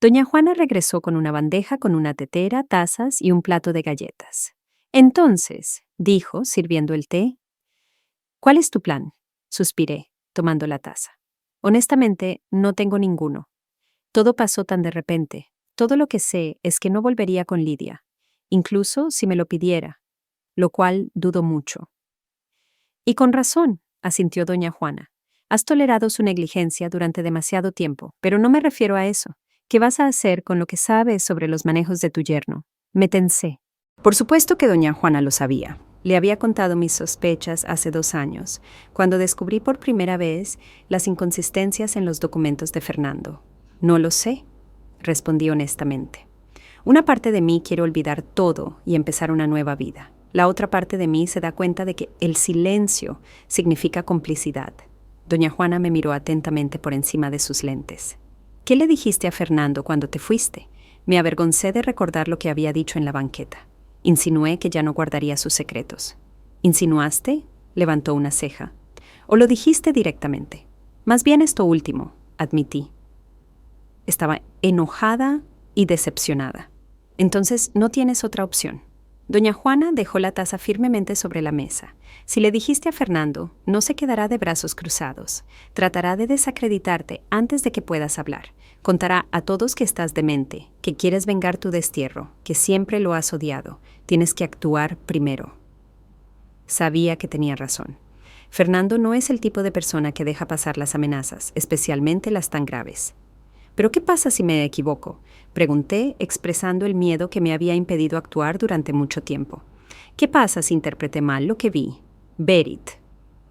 Doña Juana regresó con una bandeja con una tetera, tazas y un plato de galletas. Entonces, dijo, sirviendo el té, ¿cuál es tu plan? Suspiré, tomando la taza. Honestamente, no tengo ninguno. Todo pasó tan de repente. Todo lo que sé es que no volvería con Lidia, incluso si me lo pidiera, lo cual dudo mucho. Y con razón, asintió doña Juana. Has tolerado su negligencia durante demasiado tiempo, pero no me refiero a eso. ¿Qué vas a hacer con lo que sabes sobre los manejos de tu yerno? Me tensé. Por supuesto que doña Juana lo sabía. Le había contado mis sospechas hace 2 años, cuando descubrí por primera vez las inconsistencias en los documentos de Fernando. No lo sé, respondí honestamente. Una parte de mí quiere olvidar todo y empezar una nueva vida. La otra parte de mí se da cuenta de que el silencio significa complicidad. Doña Juana me miró atentamente por encima de sus lentes. ¿Qué le dijiste a Fernando cuando te fuiste? Me avergoncé de recordar lo que había dicho en la banqueta. Insinué que ya no guardaría sus secretos. ¿Insinuaste? Levantó una ceja. ¿O lo dijiste directamente? Más bien esto último, admití. Estaba enojada y decepcionada. Entonces no tienes otra opción. Doña Juana dejó la taza firmemente sobre la mesa. Si le dijiste a Fernando, no se quedará de brazos cruzados. Tratará de desacreditarte antes de que puedas hablar. Contará a todos que estás demente, que quieres vengar tu destierro, que siempre lo has odiado. Tienes que actuar primero. Sabía que tenía razón. Fernando no es el tipo de persona que deja pasar las amenazas, especialmente las tan graves. ¿Pero qué pasa si me equivoco?, pregunté, expresando el miedo que me había impedido actuar durante mucho tiempo. ¿Qué pasa si interpreté mal lo que vi? Berit.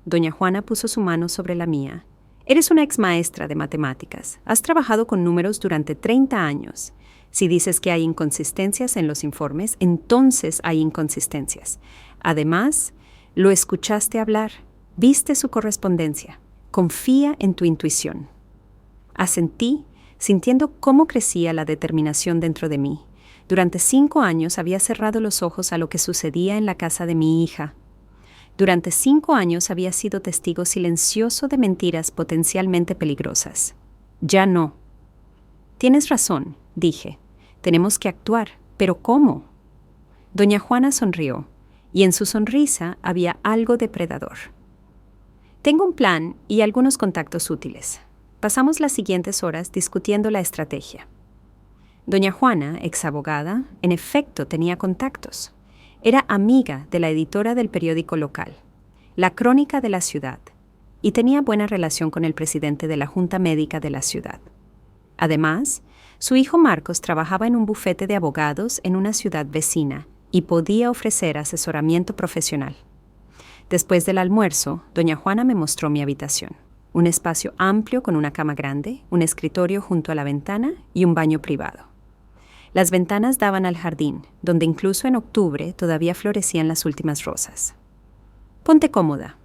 Doña Juana puso su mano sobre la mía. Eres una ex maestra de matemáticas. Has trabajado con números durante 30 años. Si dices que hay inconsistencias en los informes, entonces hay inconsistencias. Además, lo escuchaste hablar. Viste su correspondencia. Confía en tu intuición. Asentí, sintiendo cómo crecía la determinación dentro de mí. Durante 5 años había cerrado los ojos a lo que sucedía en la casa de mi hija. Durante 5 años había sido testigo silencioso de mentiras potencialmente peligrosas. Ya no. Tienes razón, dije. Tenemos que actuar. ¿Pero cómo? Doña Juana sonrió, y en su sonrisa había algo depredador. Tengo un plan y algunos contactos útiles. Pasamos las siguientes horas discutiendo la estrategia. Doña Juana, ex abogada, en efecto tenía contactos. Era amiga de la editora del periódico local, La Crónica de la Ciudad, y tenía buena relación con el presidente de la Junta Médica de la ciudad. Además, su hijo Marcos trabajaba en un bufete de abogados en una ciudad vecina y podía ofrecer asesoramiento profesional. Después del almuerzo, doña Juana me mostró mi habitación. Un espacio amplio con una cama grande, un escritorio junto a la ventana y un baño privado. Las ventanas daban al jardín, donde incluso en octubre todavía florecían las últimas rosas. «Ponte cómoda»,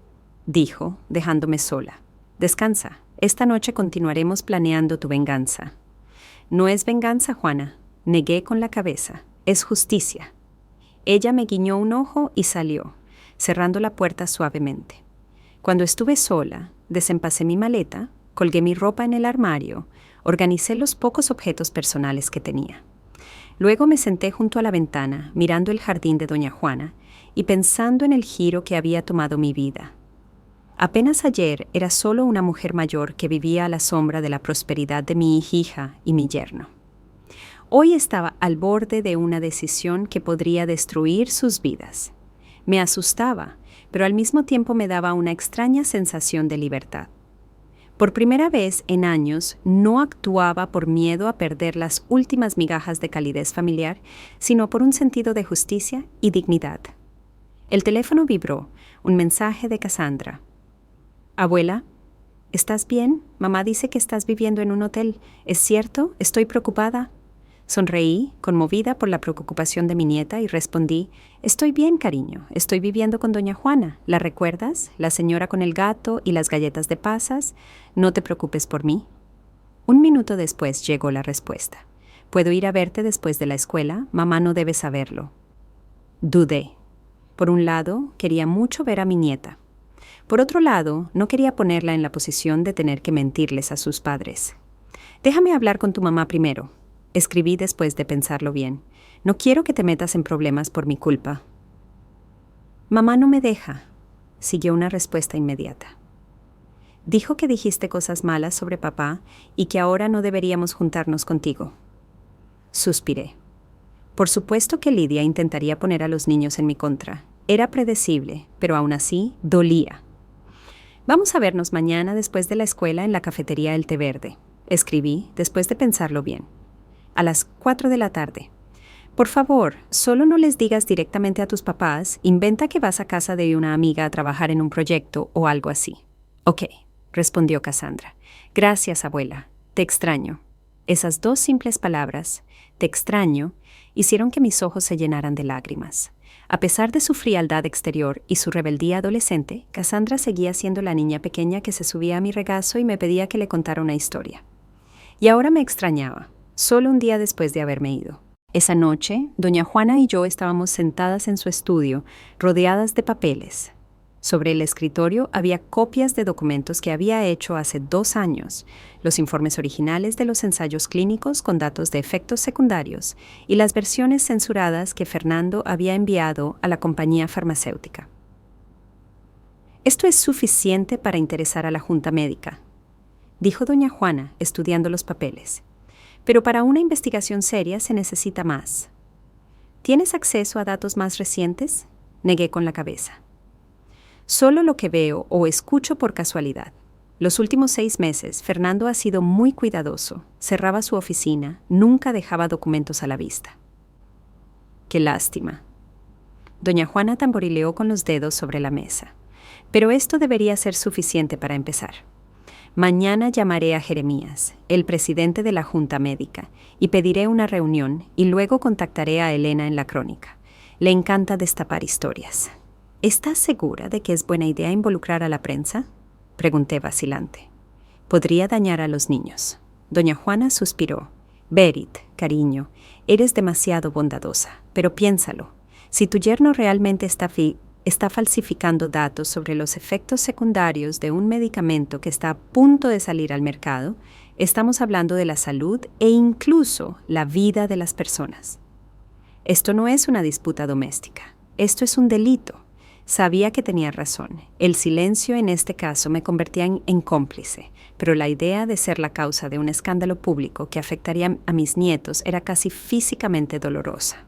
dijo, dejándome sola. «Descansa. Esta noche continuaremos planeando tu venganza». «No es venganza, Juana», negué con la cabeza. «Es justicia». Ella me guiñó un ojo y salió, cerrando la puerta suavemente. Cuando estuve sola, desempacé mi maleta, colgué mi ropa en el armario, organicé los pocos objetos personales que tenía. Luego me senté junto a la ventana, mirando el jardín de doña Juana y pensando en el giro que había tomado mi vida. Apenas ayer era solo una mujer mayor que vivía a la sombra de la prosperidad de mi hija y mi yerno. Hoy estaba al borde de una decisión que podría destruir sus vidas. Me asustaba, pero al mismo tiempo me daba una extraña sensación de libertad. Por primera vez en años no actuaba por miedo a perder las últimas migajas de calidez familiar, sino por un sentido de justicia y dignidad. El teléfono vibró, un mensaje de Cassandra. «Abuela, ¿estás bien? Mamá dice que estás viviendo en un hotel. ¿Es cierto? Estoy preocupada». Sonreí, conmovida por la preocupación de mi nieta, y respondí: «Estoy bien, cariño. Estoy viviendo con doña Juana. ¿La recuerdas? La señora con el gato y las galletas de pasas. No te preocupes por mí». 1 minuto después llegó la respuesta: «¿Puedo ir a verte después de la escuela? Mamá no debe saberlo». Dudé. Por un lado, quería mucho ver a mi nieta. Por otro lado, no quería ponerla en la posición de tener que mentirles a sus padres. «Déjame hablar con tu mamá primero», escribí después de pensarlo bien. «No quiero que te metas en problemas por mi culpa». «Mamá no me deja», siguió una respuesta inmediata. «Dijo que dijiste cosas malas sobre papá y que ahora no deberíamos juntarnos contigo». Suspiré. Por supuesto que Lidia intentaría poner a los niños en mi contra. Era predecible, pero aún así dolía. «Vamos a vernos mañana después de la escuela en la cafetería El Té Verde», escribí después de pensarlo bien. «A las 4 de la tarde. Por favor, solo no les digas directamente a tus papás. Inventa que vas a casa de una amiga a trabajar en un proyecto o algo así». «Ok», respondió Cassandra. «Gracias, abuela. Te extraño». Esas 2 simples palabras, «te extraño», hicieron que mis ojos se llenaran de lágrimas. A pesar de su frialdad exterior y su rebeldía adolescente, Cassandra seguía siendo la niña pequeña que se subía a mi regazo y me pedía que le contara una historia. Y ahora me extrañaba, solo un día después de haberme ido. Esa noche, doña Juana y yo estábamos sentadas en su estudio, rodeadas de papeles. Sobre el escritorio había copias de documentos que había hecho hace 2 años, los informes originales de los ensayos clínicos con datos de efectos secundarios y las versiones censuradas que Fernando había enviado a la compañía farmacéutica. «Esto es suficiente para interesar a la Junta Médica», dijo doña Juana, estudiando los papeles. «Pero para una investigación seria se necesita más». «¿Tienes acceso a datos más recientes?», negué con la cabeza. «Solo lo que veo o escucho por casualidad. Los últimos 6 meses, Fernando ha sido muy cuidadoso. Cerraba su oficina, nunca dejaba documentos a la vista». «Qué lástima». Doña Juana tamborileó con los dedos sobre la mesa. «Pero esto debería ser suficiente para empezar. Mañana llamaré a Jeremías, el presidente de la Junta Médica, y pediré una reunión y luego contactaré a Elena en la crónica. Le encanta destapar historias». «¿Estás segura de que es buena idea involucrar a la prensa?», pregunté vacilante. «Podría dañar a los niños». Doña Juana suspiró. «Berit, cariño, eres demasiado bondadosa, pero piénsalo. Si tu yerno realmente está falsificando datos sobre los efectos secundarios de un medicamento que está a punto de salir al mercado, estamos hablando de la salud e incluso la vida de las personas. Esto no es una disputa doméstica, esto es un delito». Sabía que tenía razón. El silencio en este caso me convertía en cómplice, pero la idea de ser la causa de un escándalo público que afectaría a mis nietos era casi físicamente dolorosa.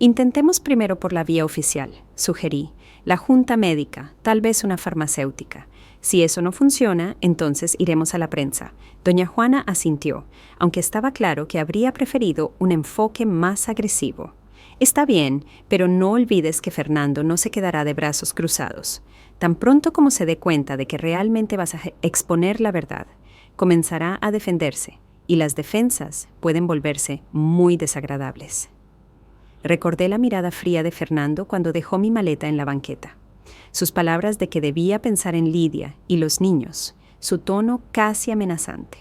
«Intentemos primero por la vía oficial», sugerí. «La Junta Médica, tal vez una farmacéutica. Si eso no funciona, entonces iremos a la prensa». Doña Juana asintió, aunque estaba claro que habría preferido un enfoque más agresivo. «Está bien, pero no olvides que Fernando no se quedará de brazos cruzados. Tan pronto como se dé cuenta de que realmente vas a exponer la verdad, comenzará a defenderse, y las defensas pueden volverse muy desagradables». Recordé la mirada fría de Fernando cuando dejó mi maleta en la banqueta. Sus palabras de que debía pensar en Lidia y los niños, su tono casi amenazante.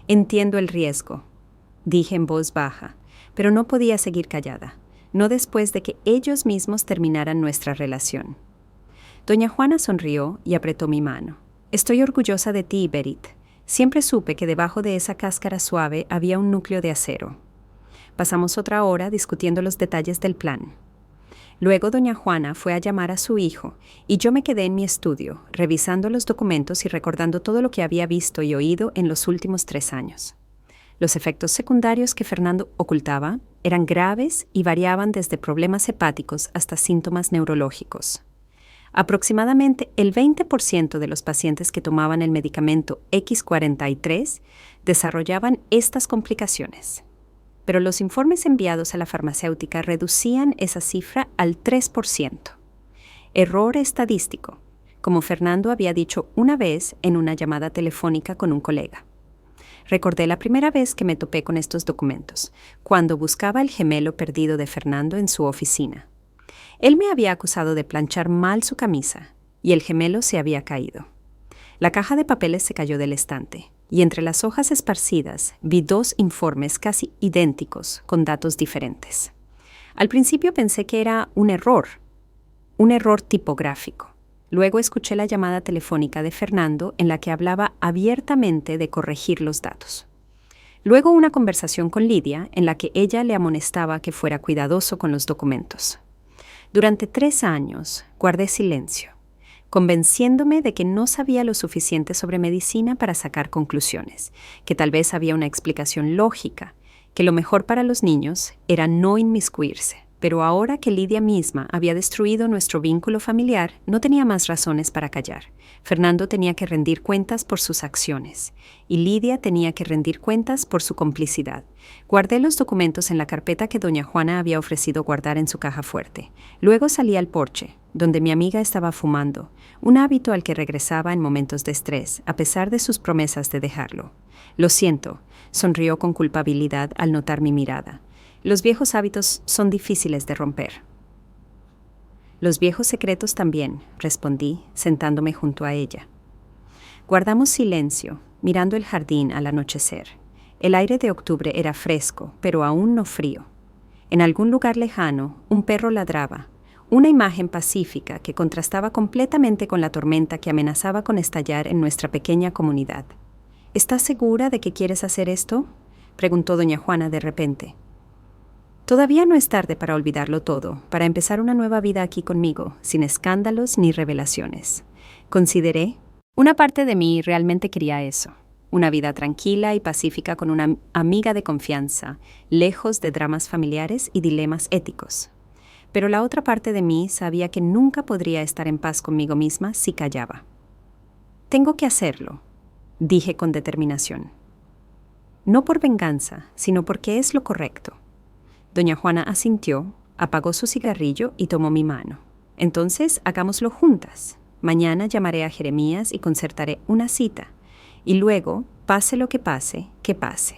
«Entiendo el riesgo», dije en voz baja, pero no podía seguir callada, no después de que ellos mismos terminaran nuestra relación. Doña Juana sonrió y apretó mi mano. «Estoy orgullosa de ti, Berit. Siempre supe que debajo de esa cáscara suave había un núcleo de acero». Pasamos otra hora discutiendo los detalles del plan. Luego doña Juana fue a llamar a su hijo y yo me quedé en mi estudio, revisando los documentos y recordando todo lo que había visto y oído en los últimos 3 años. Los efectos secundarios que Fernando ocultaba eran graves y variaban desde problemas hepáticos hasta síntomas neurológicos. Aproximadamente el 20% de los pacientes que tomaban el medicamento X43 desarrollaban estas complicaciones. Pero los informes enviados a la farmacéutica reducían esa cifra al 3%. Error estadístico, como Fernando había dicho una vez en una llamada telefónica con un colega. Recordé la primera vez que me topé con estos documentos, cuando buscaba el gemelo perdido de Fernando en su oficina. Él me había acusado de planchar mal su camisa, y el gemelo se había caído. La caja de papeles se cayó del estante, y entre las hojas esparcidas vi 2 informes casi idénticos con datos diferentes. Al principio pensé que era un error tipográfico. Luego escuché la llamada telefónica de Fernando en la que hablaba abiertamente de corregir los datos. Luego una conversación con Lidia en la que ella le amonestaba que fuera cuidadoso con los documentos. Durante 3 años guardé silencio, convenciéndome de que no sabía lo suficiente sobre medicina para sacar conclusiones, que tal vez había una explicación lógica, que lo mejor para los niños era no inmiscuirse. Pero ahora que Lidia misma había destruido nuestro vínculo familiar, no tenía más razones para callar. Fernando tenía que rendir cuentas por sus acciones, y Lidia tenía que rendir cuentas por su complicidad. Guardé los documentos en la carpeta que doña Juana había ofrecido guardar en su caja fuerte. Luego salí al porche, donde mi amiga estaba fumando, un hábito al que regresaba en momentos de estrés, a pesar de sus promesas de dejarlo. «Lo siento», sonrió con culpabilidad al notar mi mirada. «Los viejos hábitos son difíciles de romper». «Los viejos secretos también», respondí, sentándome junto a ella. Guardamos silencio, mirando el jardín al anochecer. El aire de octubre era fresco, pero aún no frío. En algún lugar lejano, un perro ladraba. Una imagen pacífica que contrastaba completamente con la tormenta que amenazaba con estallar en nuestra pequeña comunidad. ¿Estás segura de que quieres hacer esto?, preguntó doña Juana de repente. Todavía no es tarde para olvidarlo todo, para empezar una nueva vida aquí conmigo, sin escándalos ni revelaciones. Consideré. Una parte de mí realmente quería eso. Una vida tranquila y pacífica con una amiga de confianza, lejos de dramas familiares y dilemas éticos. Pero la otra parte de mí sabía que nunca podría estar en paz conmigo misma si callaba. Tengo que hacerlo, dije con determinación. No por venganza, sino porque es lo correcto. Doña Juana asintió, apagó su cigarrillo y tomó mi mano. Entonces, hagámoslo juntas. Mañana llamaré a Jeremías y concertaré una cita. Y luego, pase lo que pase, que pase.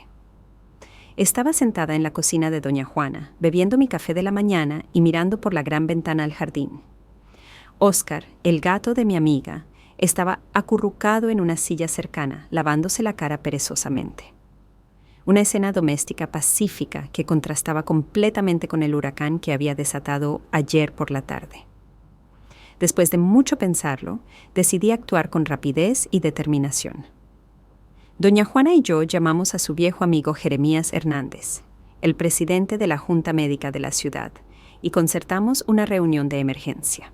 Estaba sentada en la cocina de doña Juana, bebiendo mi café de la mañana y mirando por la gran ventana al jardín. Óscar, el gato de mi amiga, estaba acurrucado en una silla cercana, lavándose la cara perezosamente. Una escena doméstica pacífica que contrastaba completamente con el huracán que había desatado ayer por la tarde. Después de mucho pensarlo, decidí actuar con rapidez y determinación. Doña Juana y yo llamamos a su viejo amigo Jeremías Hernández, el presidente de la Junta Médica de la ciudad, y concertamos una reunión de emergencia.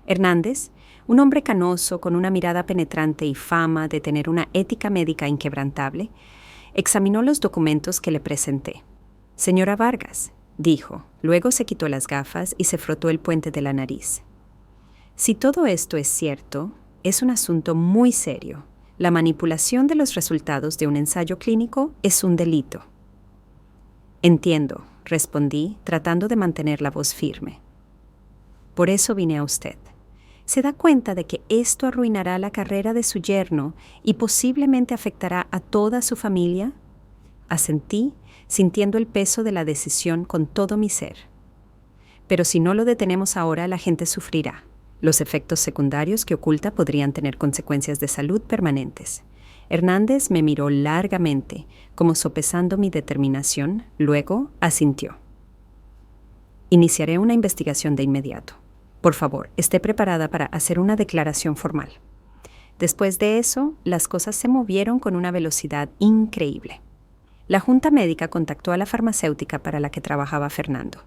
Hernández, un hombre canoso con una mirada penetrante y fama de tener una ética médica inquebrantable, examinó los documentos que le presenté. «Señora Vargas», dijo, luego se quitó las gafas y se frotó el puente de la nariz. «Si todo esto es cierto, es un asunto muy serio. La manipulación de los resultados de un ensayo clínico es un delito». «Entiendo», respondí, tratando de mantener la voz firme. «Por eso vine a usted. ¿Se da cuenta de que esto arruinará la carrera de su yerno y posiblemente afectará a toda su familia?» Asentí, sintiendo el peso de la decisión con todo mi ser. «Pero si no lo detenemos ahora, la gente sufrirá. Los efectos secundarios que oculta podrían tener consecuencias de salud permanentes». Hernández me miró largamente, como sopesando mi determinación, luego asintió. «Iniciaré una investigación de inmediato. Por favor, esté preparada para hacer una declaración formal». Después de eso, las cosas se movieron con una velocidad increíble. La Junta Médica contactó a la farmacéutica para la que trabajaba Fernando.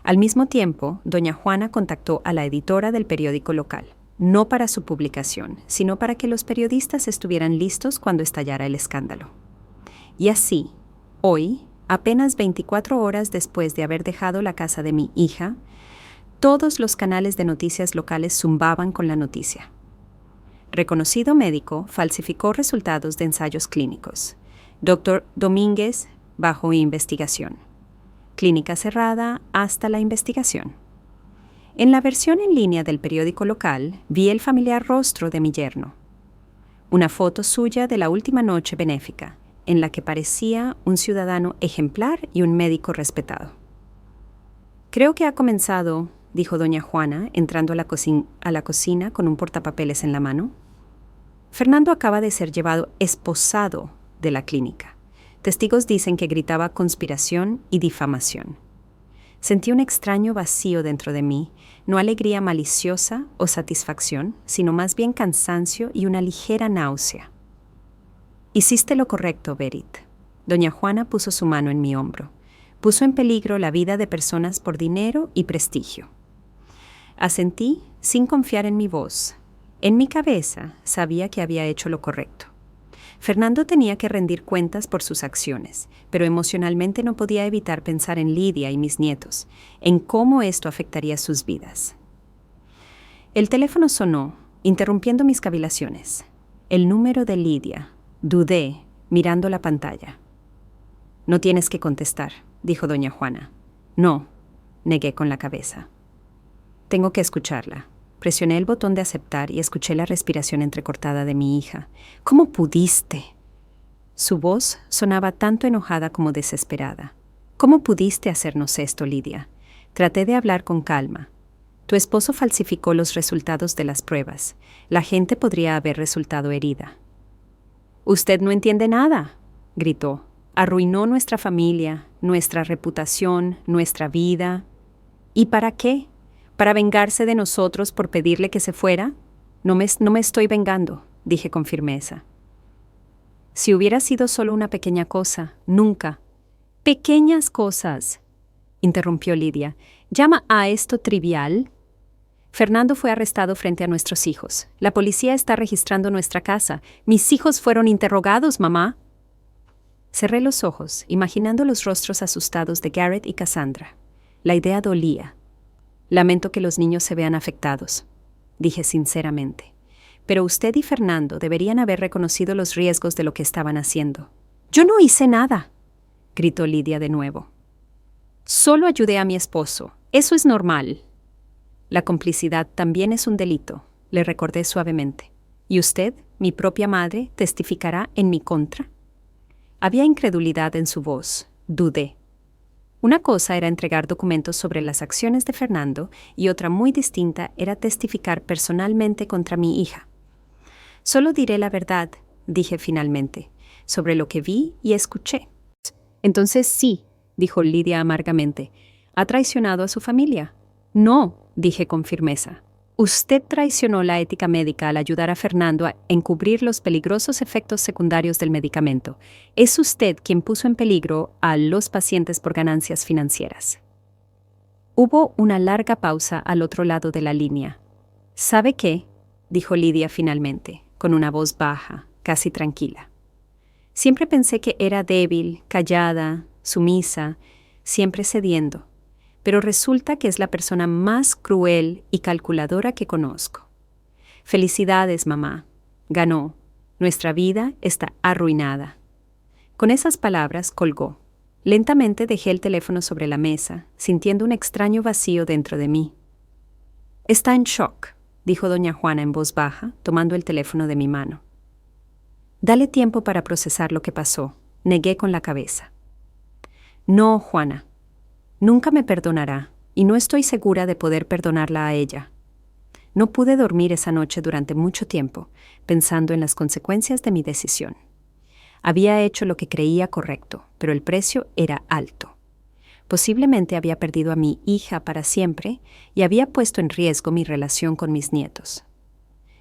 Al mismo tiempo, doña Juana contactó a la editora del periódico local, no para su publicación, sino para que los periodistas estuvieran listos cuando estallara el escándalo. Y así, hoy, apenas 24 horas después de haber dejado la casa de mi hija, todos los canales de noticias locales zumbaban con la noticia. Reconocido médico falsificó resultados de ensayos clínicos. Doctor Domínguez bajo investigación. Clínica cerrada hasta la investigación. En la versión en línea del periódico local vi el familiar rostro de mi yerno. Una foto suya de la última noche benéfica, en la que parecía un ciudadano ejemplar y un médico respetado. «Creo que ha comenzado», dijo doña Juana, entrando a la cocina con un portapapeles en la mano. «Fernando acaba de ser llevado esposado de la clínica. Testigos dicen que gritaba conspiración y difamación». Sentí un extraño vacío dentro de mí, no alegría maliciosa o satisfacción, sino más bien cansancio y una ligera náusea. «Hiciste lo correcto, Berit». Doña Juana puso su mano en mi hombro. Puso en peligro la vida de personas por dinero y prestigio. Asentí sin confiar en mi voz. En mi cabeza sabía que había hecho lo correcto. Fernando tenía que rendir cuentas por sus acciones, pero emocionalmente no podía evitar pensar en Lidia y mis nietos, en cómo esto afectaría sus vidas. El teléfono sonó, interrumpiendo mis cavilaciones. El número de Lidia. Dudé, mirando la pantalla. «No tienes que contestar», dijo doña Juana. «No», negué con la cabeza. «Tengo que escucharla». Presioné el botón de aceptar y escuché la respiración entrecortada de mi hija. «¿Cómo pudiste?». Su voz sonaba tanto enojada como desesperada. «¿Cómo pudiste hacernos esto, Lidia?». Traté de hablar con calma. «Tu esposo falsificó los resultados de las pruebas. La gente podría haber resultado herida». «Usted no entiende nada», gritó. «Arruinó nuestra familia, nuestra reputación, nuestra vida». «¿Y para qué? ¿Para vengarse de nosotros por pedirle que se fuera? No me estoy vengando, dije con firmeza. Si hubiera sido solo una pequeña cosa, nunca. Pequeñas cosas, interrumpió Lidia. ¿Llama a esto trivial? Fernando fue arrestado frente a nuestros hijos. La policía está registrando nuestra casa. Mis hijos fueron interrogados, mamá. Cerré los ojos, imaginando los rostros asustados de Garrett y Cassandra. La idea dolía. Lamento que los niños se vean afectados, dije sinceramente. Pero usted y Fernando deberían haber reconocido los riesgos de lo que estaban haciendo. Yo no hice nada, gritó Lidia de nuevo. Solo ayudé a mi esposo. Eso es normal. La complicidad también es un delito, le recordé suavemente. ¿Y usted, mi propia madre, testificará en mi contra? Había incredulidad en su voz. Dudé. Una cosa era entregar documentos sobre las acciones de Fernando y otra muy distinta era testificar personalmente contra mi hija. Solo diré la verdad, dije finalmente, sobre lo que vi y escuché. Entonces sí, dijo Lidia amargamente, ¿ha traicionado a su familia? No, dije con firmeza. Usted traicionó la ética médica al ayudar a Fernando a encubrir los peligrosos efectos secundarios del medicamento. Es usted quien puso en peligro a los pacientes por ganancias financieras. Hubo una larga pausa al otro lado de la línea. ¿Sabe qué?, dijo Lidia finalmente, con una voz baja, casi tranquila. Siempre pensé que era débil, callada, sumisa, siempre cediendo. Pero resulta que es la persona más cruel y calculadora que conozco. Felicidades, mamá. Ganó. Nuestra vida está arruinada. Con esas palabras colgó. Lentamente dejé el teléfono sobre la mesa, sintiendo un extraño vacío dentro de mí. Está en shock, dijo doña Juana en voz baja, tomando el teléfono de mi mano. Dale tiempo para procesar lo que pasó, negué con la cabeza. No, Juana. Nunca me perdonará, y no estoy segura de poder perdonarla a ella. No pude dormir esa noche durante mucho tiempo, pensando en las consecuencias de mi decisión. Había hecho lo que creía correcto, pero el precio era alto. Posiblemente había perdido a mi hija para siempre y había puesto en riesgo mi relación con mis nietos.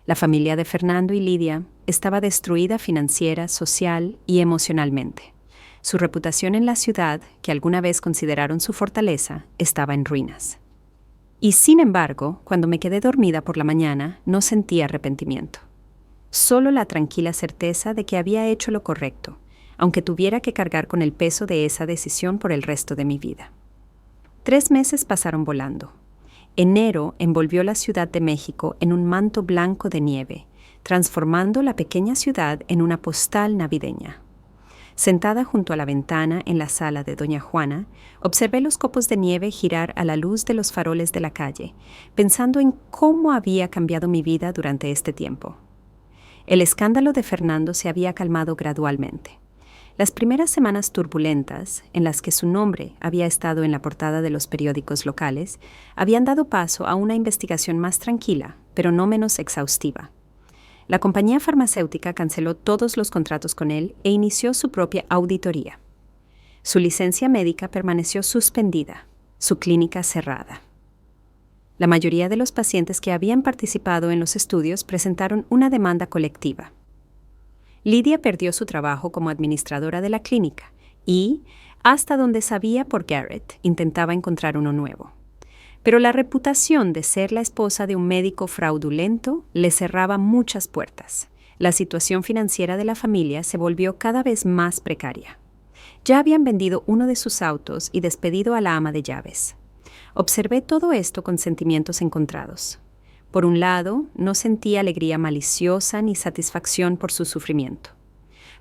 La familia de Fernando y Lidia estaba destruida financiera, social y emocionalmente. Su reputación en la ciudad, que alguna vez consideraron su fortaleza, estaba en ruinas. Y sin embargo, cuando me quedé dormida por la mañana, no sentí arrepentimiento. Solo la tranquila certeza de que había hecho lo correcto, aunque tuviera que cargar con el peso de esa decisión por el resto de mi vida. 3 meses pasaron volando. Enero envolvió la Ciudad de México en un manto blanco de nieve, transformando la pequeña ciudad en una postal navideña. Sentada junto a la ventana en la sala de doña Juana, observé los copos de nieve girar a la luz de los faroles de la calle, pensando en cómo había cambiado mi vida durante este tiempo. El escándalo de Fernando se había calmado gradualmente. Las primeras semanas turbulentas, en las que su nombre había estado en la portada de los periódicos locales, habían dado paso a una investigación más tranquila, pero no menos exhaustiva. La compañía farmacéutica canceló todos los contratos con él e inició su propia auditoría. Su licencia médica permaneció suspendida, su clínica cerrada. La mayoría de los pacientes que habían participado en los estudios presentaron una demanda colectiva. Lidia perdió su trabajo como administradora de la clínica y, hasta donde sabía por Garrett, intentaba encontrar uno nuevo. Pero la reputación de ser la esposa de un médico fraudulento le cerraba muchas puertas. La situación financiera de la familia se volvió cada vez más precaria. Ya habían vendido uno de sus autos y despedido a la ama de llaves. Observé todo esto con sentimientos encontrados. Por un lado, no sentía alegría maliciosa ni satisfacción por su sufrimiento.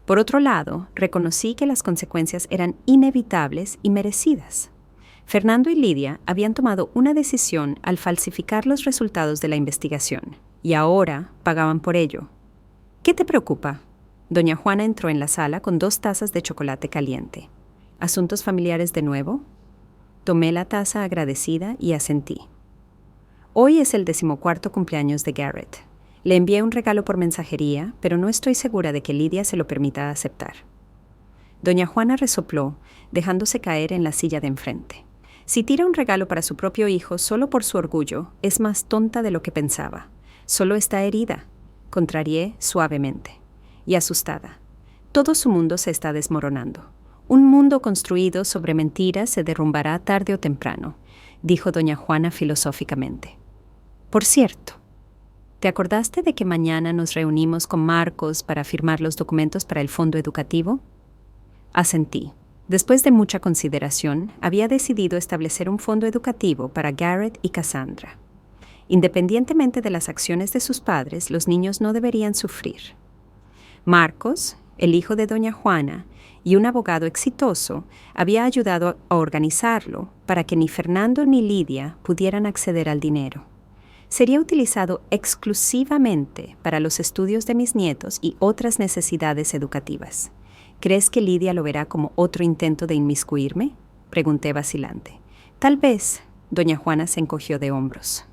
Por otro lado, reconocí que las consecuencias eran inevitables y merecidas. Fernando y Lidia habían tomado una decisión al falsificar los resultados de la investigación, y ahora pagaban por ello. ¿Qué te preocupa? Doña Juana entró en la sala con 2 tazas de chocolate caliente. ¿Asuntos familiares de nuevo? Tomé la taza agradecida y asentí. Hoy es el 14º cumpleaños de Garrett. Le envié un regalo por mensajería, pero no estoy segura de que Lidia se lo permita aceptar. Doña Juana resopló, dejándose caer en la silla de enfrente. Si tira un regalo para su propio hijo solo por su orgullo, es más tonta de lo que pensaba. Solo está herida, contrarié suavemente, y asustada. Todo su mundo se está desmoronando. Un mundo construido sobre mentiras se derrumbará tarde o temprano, dijo doña Juana filosóficamente. Por cierto, ¿te acordaste de que mañana nos reunimos con Marcos para firmar los documentos para el fondo educativo? Asentí. Después de mucha consideración, había decidido establecer un fondo educativo para Garrett y Cassandra. Independientemente de las acciones de sus padres, los niños no deberían sufrir. Marcos, el hijo de doña Juana, y un abogado exitoso, había ayudado a organizarlo para que ni Fernando ni Lidia pudieran acceder al dinero. Sería utilizado exclusivamente para los estudios de mis nietos y otras necesidades educativas. ¿Crees que Lidia lo verá como otro intento de inmiscuirme?, pregunté vacilante. Tal vez. Doña Juana se encogió de hombros.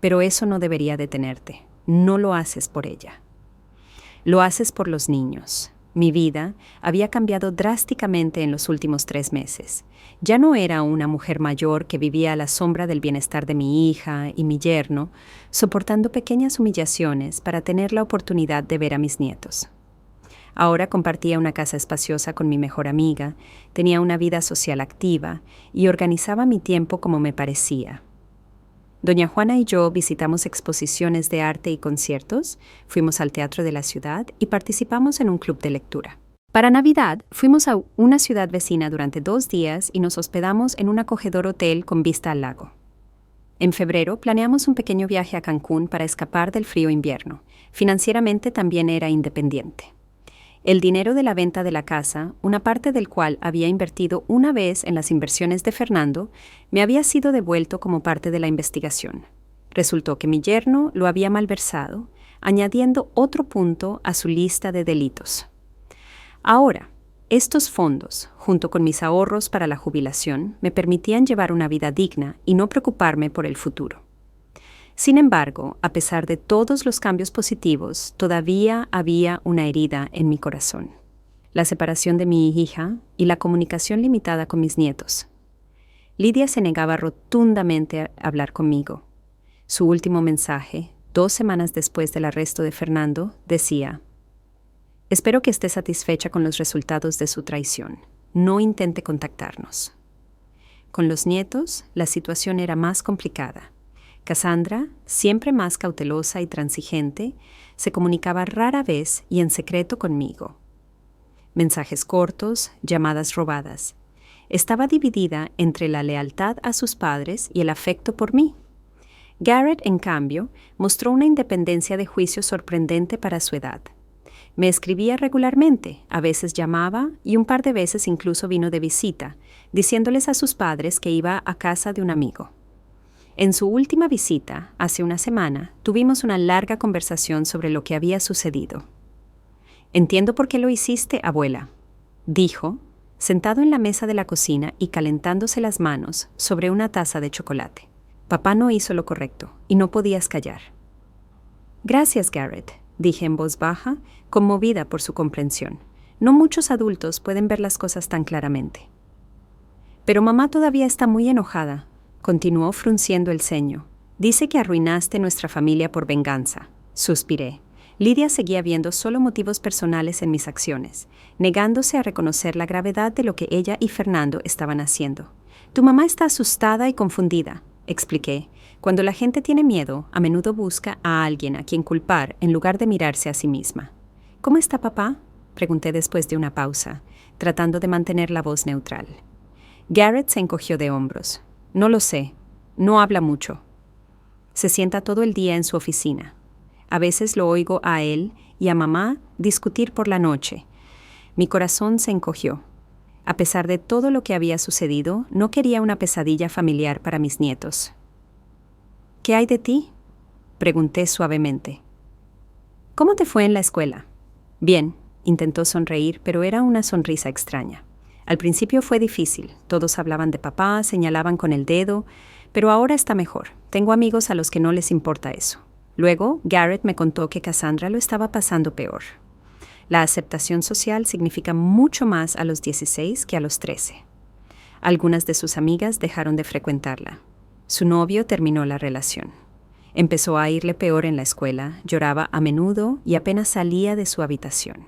Pero eso no debería detenerte. No lo haces por ella. Lo haces por los niños. Mi vida había cambiado drásticamente en los últimos 3 meses. Ya no era una mujer mayor que vivía a la sombra del bienestar de mi hija y mi yerno, soportando pequeñas humillaciones para tener la oportunidad de ver a mis nietos. Ahora compartía una casa espaciosa con mi mejor amiga, tenía una vida social activa y organizaba mi tiempo como me parecía. Doña Juana y yo visitamos exposiciones de arte y conciertos, fuimos al teatro de la ciudad y participamos en un club de lectura. Para Navidad fuimos a una ciudad vecina durante 2 días y nos hospedamos en un acogedor hotel con vista al lago. En febrero planeamos un pequeño viaje a Cancún para escapar del frío invierno. Financieramente también era independiente. El dinero de la venta de la casa, una parte del cual había invertido una vez en las inversiones de Fernando, me había sido devuelto como parte de la investigación. Resultó que mi yerno lo había malversado, añadiendo otro punto a su lista de delitos. Ahora, estos fondos, junto con mis ahorros para la jubilación, me permitían llevar una vida digna y no preocuparme por el futuro. Sin embargo, a pesar de todos los cambios positivos, todavía había una herida en mi corazón. La separación de mi hija y la comunicación limitada con mis nietos. Lidia se negaba rotundamente a hablar conmigo. Su último mensaje, 2 semanas después del arresto de Fernando, decía: «Espero que esté satisfecha con los resultados de su traición. No intente contactarnos». Con los nietos, la situación era más complicada. Cassandra, siempre más cautelosa y transigente, se comunicaba rara vez y en secreto conmigo. Mensajes cortos, llamadas robadas. Estaba dividida entre la lealtad a sus padres y el afecto por mí. Garrett, en cambio, mostró una independencia de juicio sorprendente para su edad. Me escribía regularmente, a veces llamaba y un par de veces incluso vino de visita, diciéndoles a sus padres que iba a casa de un amigo. En su última visita, hace una semana, tuvimos una larga conversación sobre lo que había sucedido. «Entiendo por qué lo hiciste, abuela», dijo, sentado en la mesa de la cocina y calentándose las manos sobre una taza de chocolate. «Papá no hizo lo correcto y no podías callar». «Gracias, Garrett», dije en voz baja, conmovida por su comprensión. No muchos adultos pueden ver las cosas tan claramente. «Pero mamá todavía está muy enojada», continuó frunciendo el ceño. «Dice que arruinaste nuestra familia por venganza». Suspiré. Lidia seguía viendo solo motivos personales en mis acciones, negándose a reconocer la gravedad de lo que ella y Fernando estaban haciendo. «Tu mamá está asustada y confundida», expliqué. «Cuando la gente tiene miedo, a menudo busca a alguien a quien culpar en lugar de mirarse a sí misma». «¿Cómo está papá?», pregunté después de una pausa, tratando de mantener la voz neutral. Garrett se encogió de hombros. «No lo sé. No habla mucho. Se sienta todo el día en su oficina. A veces lo oigo a él y a mamá discutir por la noche». Mi corazón se encogió. A pesar de todo lo que había sucedido, no quería una pesadilla familiar para mis nietos. «¿Qué hay de ti?», pregunté suavemente. «¿Cómo te fue en la escuela?». «Bien», intentó sonreír, pero era una sonrisa extraña. Al principio fue difícil. Todos hablaban de papá, señalaban con el dedo, pero ahora está mejor. Tengo amigos a los que no les importa eso. Luego, Garrett me contó que Cassandra lo estaba pasando peor. La aceptación social significa mucho más a los 16 que a los 13. Algunas de sus amigas dejaron de frecuentarla. Su novio terminó la relación. Empezó a irle peor en la escuela, lloraba a menudo y apenas salía de su habitación.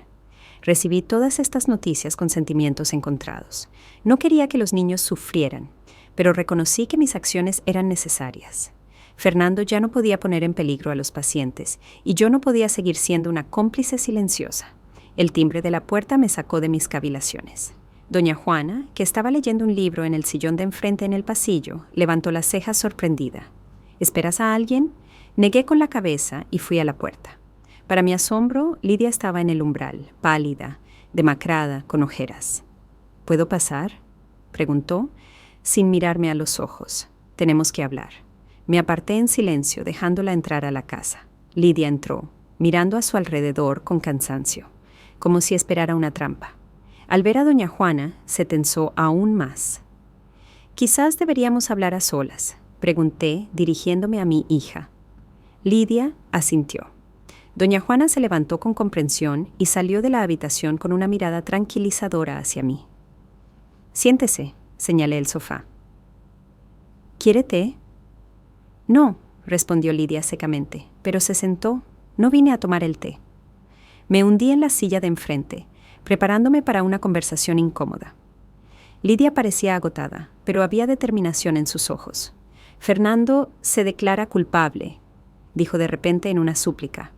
Recibí todas estas noticias con sentimientos encontrados. No quería que los niños sufrieran, pero reconocí que mis acciones eran necesarias. Fernando ya no podía poner en peligro a los pacientes y yo no podía seguir siendo una cómplice silenciosa. El timbre de la puerta me sacó de mis cavilaciones. Doña Juana, que estaba leyendo un libro en el sillón de enfrente en el pasillo, levantó las cejas sorprendida. ¿Esperas a alguien? Negué con la cabeza y fui a la puerta. Para mi asombro, Lidia estaba en el umbral, pálida, demacrada, con ojeras. ¿Puedo pasar?, preguntó, sin mirarme a los ojos. Tenemos que hablar. Me aparté en silencio, dejándola entrar a la casa. Lidia entró, mirando a su alrededor con cansancio, como si esperara una trampa. Al ver a doña Juana, se tensó aún más. «Quizás deberíamos hablar a solas», pregunté, dirigiéndome a mi hija. Lidia asintió. Doña Juana se levantó con comprensión y salió de la habitación con una mirada tranquilizadora hacia mí. «Siéntese», señalé el sofá. «¿Quiere té?» «No», respondió Lidia secamente, pero se sentó. No vine a tomar el té. Me hundí en la silla de enfrente, preparándome para una conversación incómoda. Lidia parecía agotada, pero había determinación en sus ojos. «Fernando se declara culpable», dijo de repente en una súplica.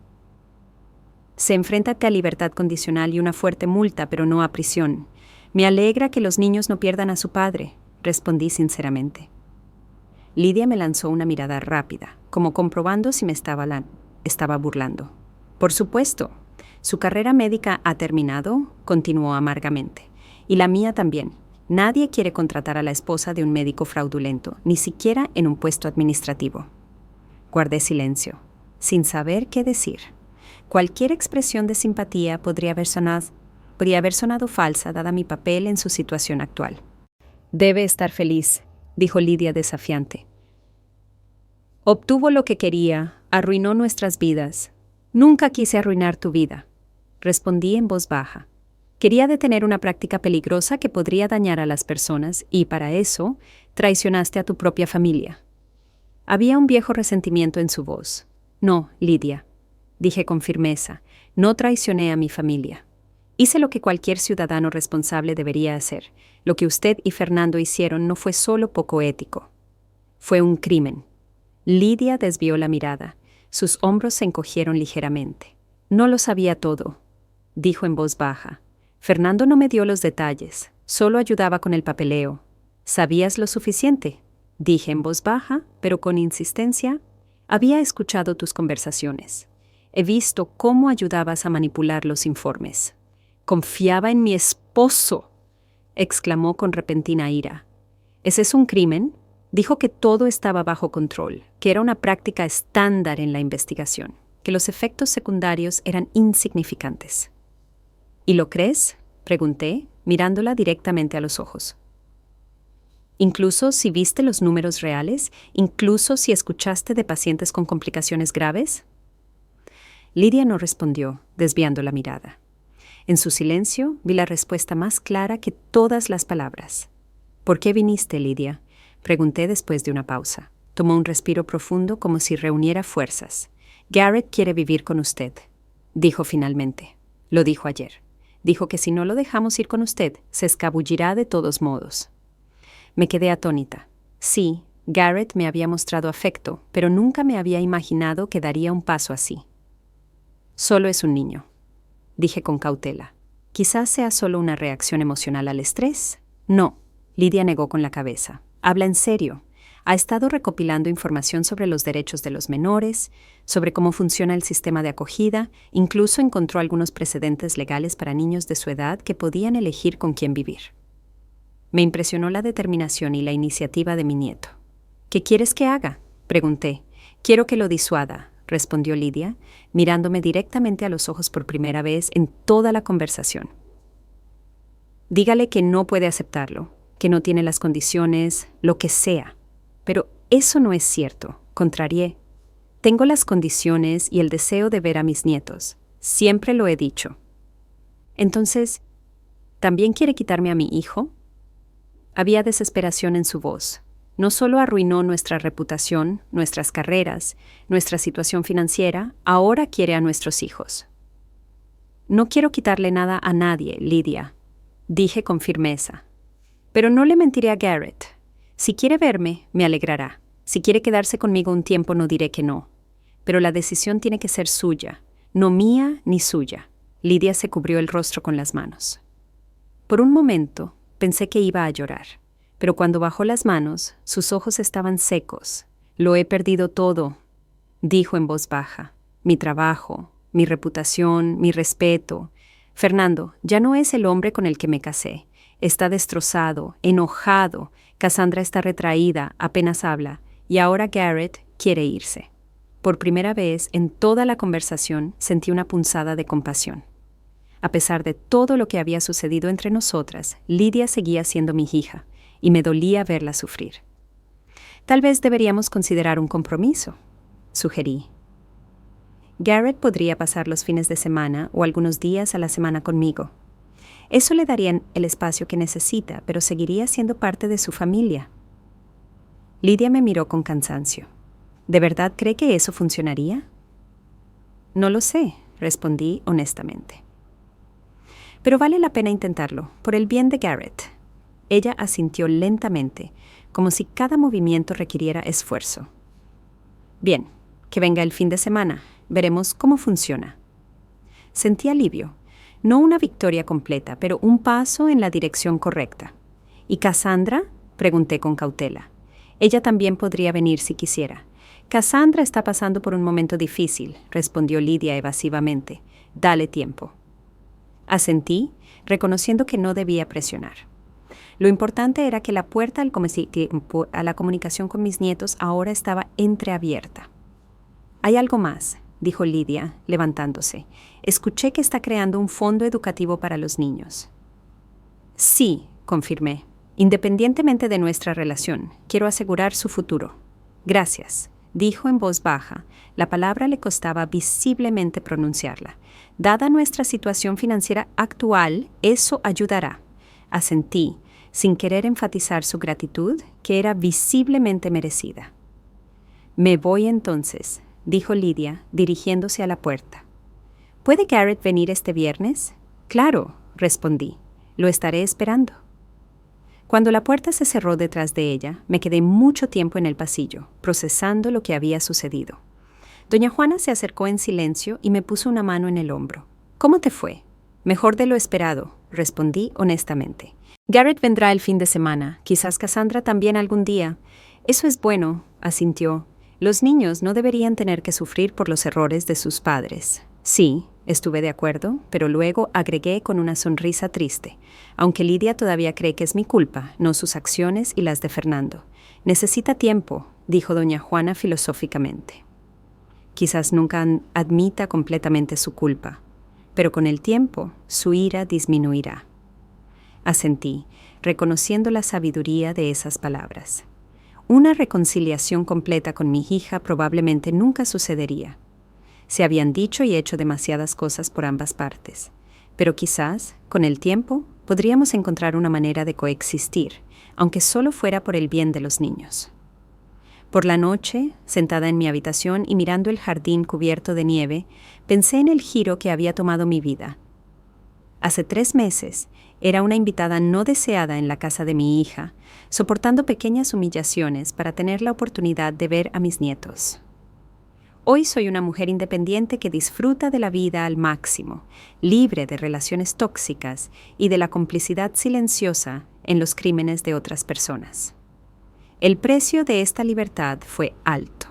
«Se enfrenta a libertad condicional y una fuerte multa, pero no a prisión. Me alegra que los niños no pierdan a su padre», respondí sinceramente. Lidia me lanzó una mirada rápida, como comprobando si me estaba burlando. «Por supuesto. Su carrera médica ha terminado», continuó amargamente. «Y la mía también. Nadie quiere contratar a la esposa de un médico fraudulento, ni siquiera en un puesto administrativo». Guardé silencio, sin saber qué decir. Cualquier expresión de simpatía podría haber sonado falsa dada mi papel en su situación actual. «Debe estar feliz», dijo Lidia desafiante. «Obtuvo lo que quería, arruinó nuestras vidas. Nunca quise arruinar tu vida», respondí en voz baja. «Quería detener una práctica peligrosa que podría dañar a las personas y, para eso, traicionaste a tu propia familia». Había un viejo resentimiento en su voz. «No, Lidia», dije con firmeza, «no traicioné a mi familia. Hice lo que cualquier ciudadano responsable debería hacer. Lo que usted y Fernando hicieron no fue solo poco ético. Fue un crimen». Lidia desvió la mirada. Sus hombros se encogieron ligeramente. «No lo sabía todo», dijo en voz baja. «Fernando no me dio los detalles, solo ayudaba con el papeleo. ¿Sabías lo suficiente?», dije en voz baja, pero con insistencia. «Había escuchado tus conversaciones. He visto cómo ayudabas a manipular los informes». «Confiaba en mi esposo», exclamó con repentina ira. «¿Ese es un crimen?». Dijo que todo estaba bajo control, que era una práctica estándar en la investigación, que los efectos secundarios eran insignificantes. «¿Y lo crees?», pregunté, mirándola directamente a los ojos. «Incluso si viste los números reales, incluso si escuchaste de pacientes con complicaciones graves». Lidia no respondió, desviando la mirada. En su silencio vi la respuesta más clara que todas las palabras. «¿Por qué viniste, Lidia?», pregunté después de una pausa. Tomó un respiro profundo como si reuniera fuerzas. «Garrett quiere vivir con usted», dijo finalmente. Lo dijo ayer. Dijo que si no lo dejamos ir con usted, se escabullirá de todos modos. Me quedé atónita. Sí, Garrett me había mostrado afecto, pero nunca me había imaginado que daría un paso así. «Solo es un niño», dije con cautela. «Quizás sea solo una reacción emocional al estrés». «No», Lidia negó con la cabeza. «Habla en serio. Ha estado recopilando información sobre los derechos de los menores, sobre cómo funciona el sistema de acogida, incluso encontró algunos precedentes legales para niños de su edad que podían elegir con quién vivir». Me impresionó la determinación y la iniciativa de mi nieto. «¿Qué quieres que haga?», pregunté. «Quiero que lo disuada», respondió Lidia, mirándome directamente a los ojos por primera vez en toda la conversación. «Dígale que no puede aceptarlo, que no tiene las condiciones, lo que sea». «Pero eso no es cierto», contrarié. «Tengo las condiciones y el deseo de ver a mis nietos. Siempre lo he dicho». «Entonces, ¿también quiere quitarme a mi hijo?». Había desesperación en su voz. No solo arruinó nuestra reputación, nuestras carreras, nuestra situación financiera, ahora quiere a nuestros hijos. No quiero quitarle nada a nadie, Lydia, dije con firmeza. Pero no le mentiré a Garrett. Si quiere verme, me alegrará. Si quiere quedarse conmigo un tiempo, no diré que no. Pero la decisión tiene que ser suya, no mía ni suya. Lydia se cubrió el rostro con las manos. Por un momento, pensé que iba a llorar. Pero cuando bajó las manos, sus ojos estaban secos. Lo he perdido todo, dijo en voz baja. Mi trabajo, mi reputación, mi respeto. Fernando, ya no es el hombre con el que me casé. Está destrozado, enojado. Cassandra está retraída, apenas habla. Y ahora Garrett quiere irse. Por primera vez en toda la conversación sentí una punzada de compasión. A pesar de todo lo que había sucedido entre nosotras, Lydia seguía siendo mi hija, y me dolía verla sufrir. Tal vez deberíamos considerar un compromiso, sugerí. Garrett podría pasar los fines de semana o algunos días a la semana conmigo. Eso le daría el espacio que necesita, pero seguiría siendo parte de su familia. Lydia me miró con cansancio. ¿De verdad cree que eso funcionaría? No lo sé, respondí honestamente. Pero vale la pena intentarlo, por el bien de Garrett. Ella asintió lentamente, como si cada movimiento requiriera esfuerzo. Bien, que venga el fin de semana. Veremos cómo funciona. Sentí alivio. No una victoria completa, pero un paso en la dirección correcta. ¿Y Cassandra? Pregunté con cautela. Ella también podría venir si quisiera. Cassandra está pasando por un momento difícil, respondió Lydia evasivamente. Dale tiempo. Asentí, reconociendo que no debía presionar. Lo importante era que la puerta a la comunicación con mis nietos ahora estaba entreabierta. Hay algo más, dijo Lydia, levantándose. Escuché que está creando un fondo educativo para los niños. Sí, confirmé. Independientemente de nuestra relación, quiero asegurar su futuro. Gracias, dijo en voz baja. La palabra le costaba visiblemente pronunciarla. Dada nuestra situación financiera actual, eso ayudará. Asentí, sin querer enfatizar su gratitud, que era visiblemente merecida. Me voy entonces, dijo Lydia, dirigiéndose a la puerta. ¿Puede Garrett venir este viernes? Claro, respondí. Lo estaré esperando. Cuando la puerta se cerró detrás de ella, me quedé mucho tiempo en el pasillo, procesando lo que había sucedido. Doña Juana se acercó en silencio y me puso una mano en el hombro. ¿Cómo te fue? Mejor de lo esperado, respondí honestamente. Garrett vendrá el fin de semana, quizás Cassandra también algún día. Eso es bueno, asintió. Los niños no deberían tener que sufrir por los errores de sus padres. Sí, estuve de acuerdo, pero luego agregué con una sonrisa triste, aunque Lydia todavía cree que es mi culpa, no sus acciones y las de Fernando. Necesita tiempo, dijo doña Juana filosóficamente. Quizás nunca admita completamente su culpa, pero con el tiempo su ira disminuirá. Asentí, reconociendo la sabiduría de esas palabras. Una reconciliación completa con mi hija probablemente nunca sucedería. Se habían dicho y hecho demasiadas cosas por ambas partes, pero quizás, con el tiempo, podríamos encontrar una manera de coexistir, aunque solo fuera por el bien de los niños. Por la noche, sentada en mi habitación y mirando el jardín cubierto de nieve, pensé en el giro que había tomado mi vida. Hace 3 meses, era una invitada no deseada en la casa de mi hija, soportando pequeñas humillaciones para tener la oportunidad de ver a mis nietos. Hoy soy una mujer independiente que disfruta de la vida al máximo, libre de relaciones tóxicas y de la complicidad silenciosa en los crímenes de otras personas. El precio de esta libertad fue alto.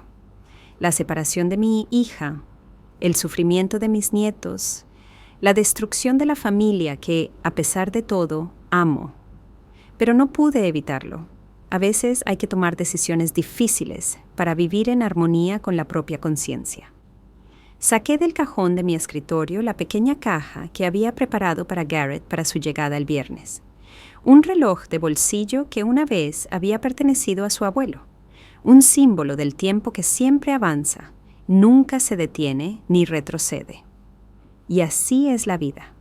La separación de mi hija, el sufrimiento de mis nietos, la destrucción de la familia que, a pesar de todo, amo. Pero no pude evitarlo. A veces hay que tomar decisiones difíciles para vivir en armonía con la propia conciencia. Saqué del cajón de mi escritorio la pequeña caja que había preparado para Garrett para su llegada el viernes. Un reloj de bolsillo que una vez había pertenecido a su abuelo. Un símbolo del tiempo que siempre avanza, nunca se detiene ni retrocede. Y así es la vida.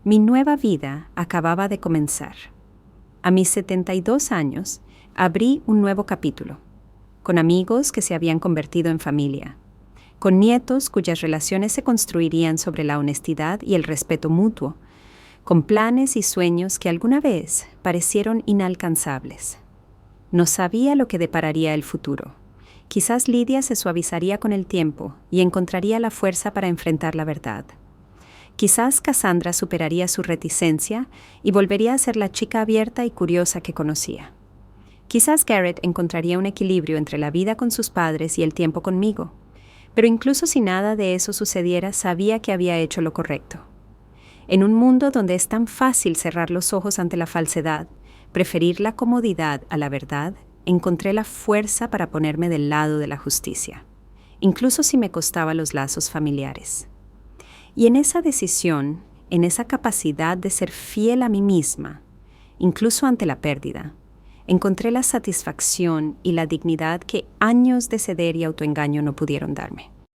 Mi nueva vida acababa de comenzar. A mis 72 años, abrí un nuevo capítulo, con amigos que se habían convertido en familia, con nietos cuyas relaciones se construirían sobre la honestidad y el respeto mutuo, con planes y sueños que alguna vez parecieron inalcanzables. No sabía lo que depararía el futuro. Quizás Lidia se suavizaría con el tiempo y encontraría la fuerza para enfrentar la verdad. Quizás Cassandra superaría su reticencia y volvería a ser la chica abierta y curiosa que conocía. Quizás Garrett encontraría un equilibrio entre la vida con sus padres y el tiempo conmigo. Pero incluso si nada de eso sucediera, sabía que había hecho lo correcto. En un mundo donde es tan fácil cerrar los ojos ante la falsedad, preferir la comodidad a la verdad, encontré la fuerza para ponerme del lado de la justicia, incluso si me costaba los lazos familiares. Y en esa decisión, en esa capacidad de ser fiel a mí misma, incluso ante la pérdida, encontré la satisfacción y la dignidad que años de ceder y autoengaño no pudieron darme.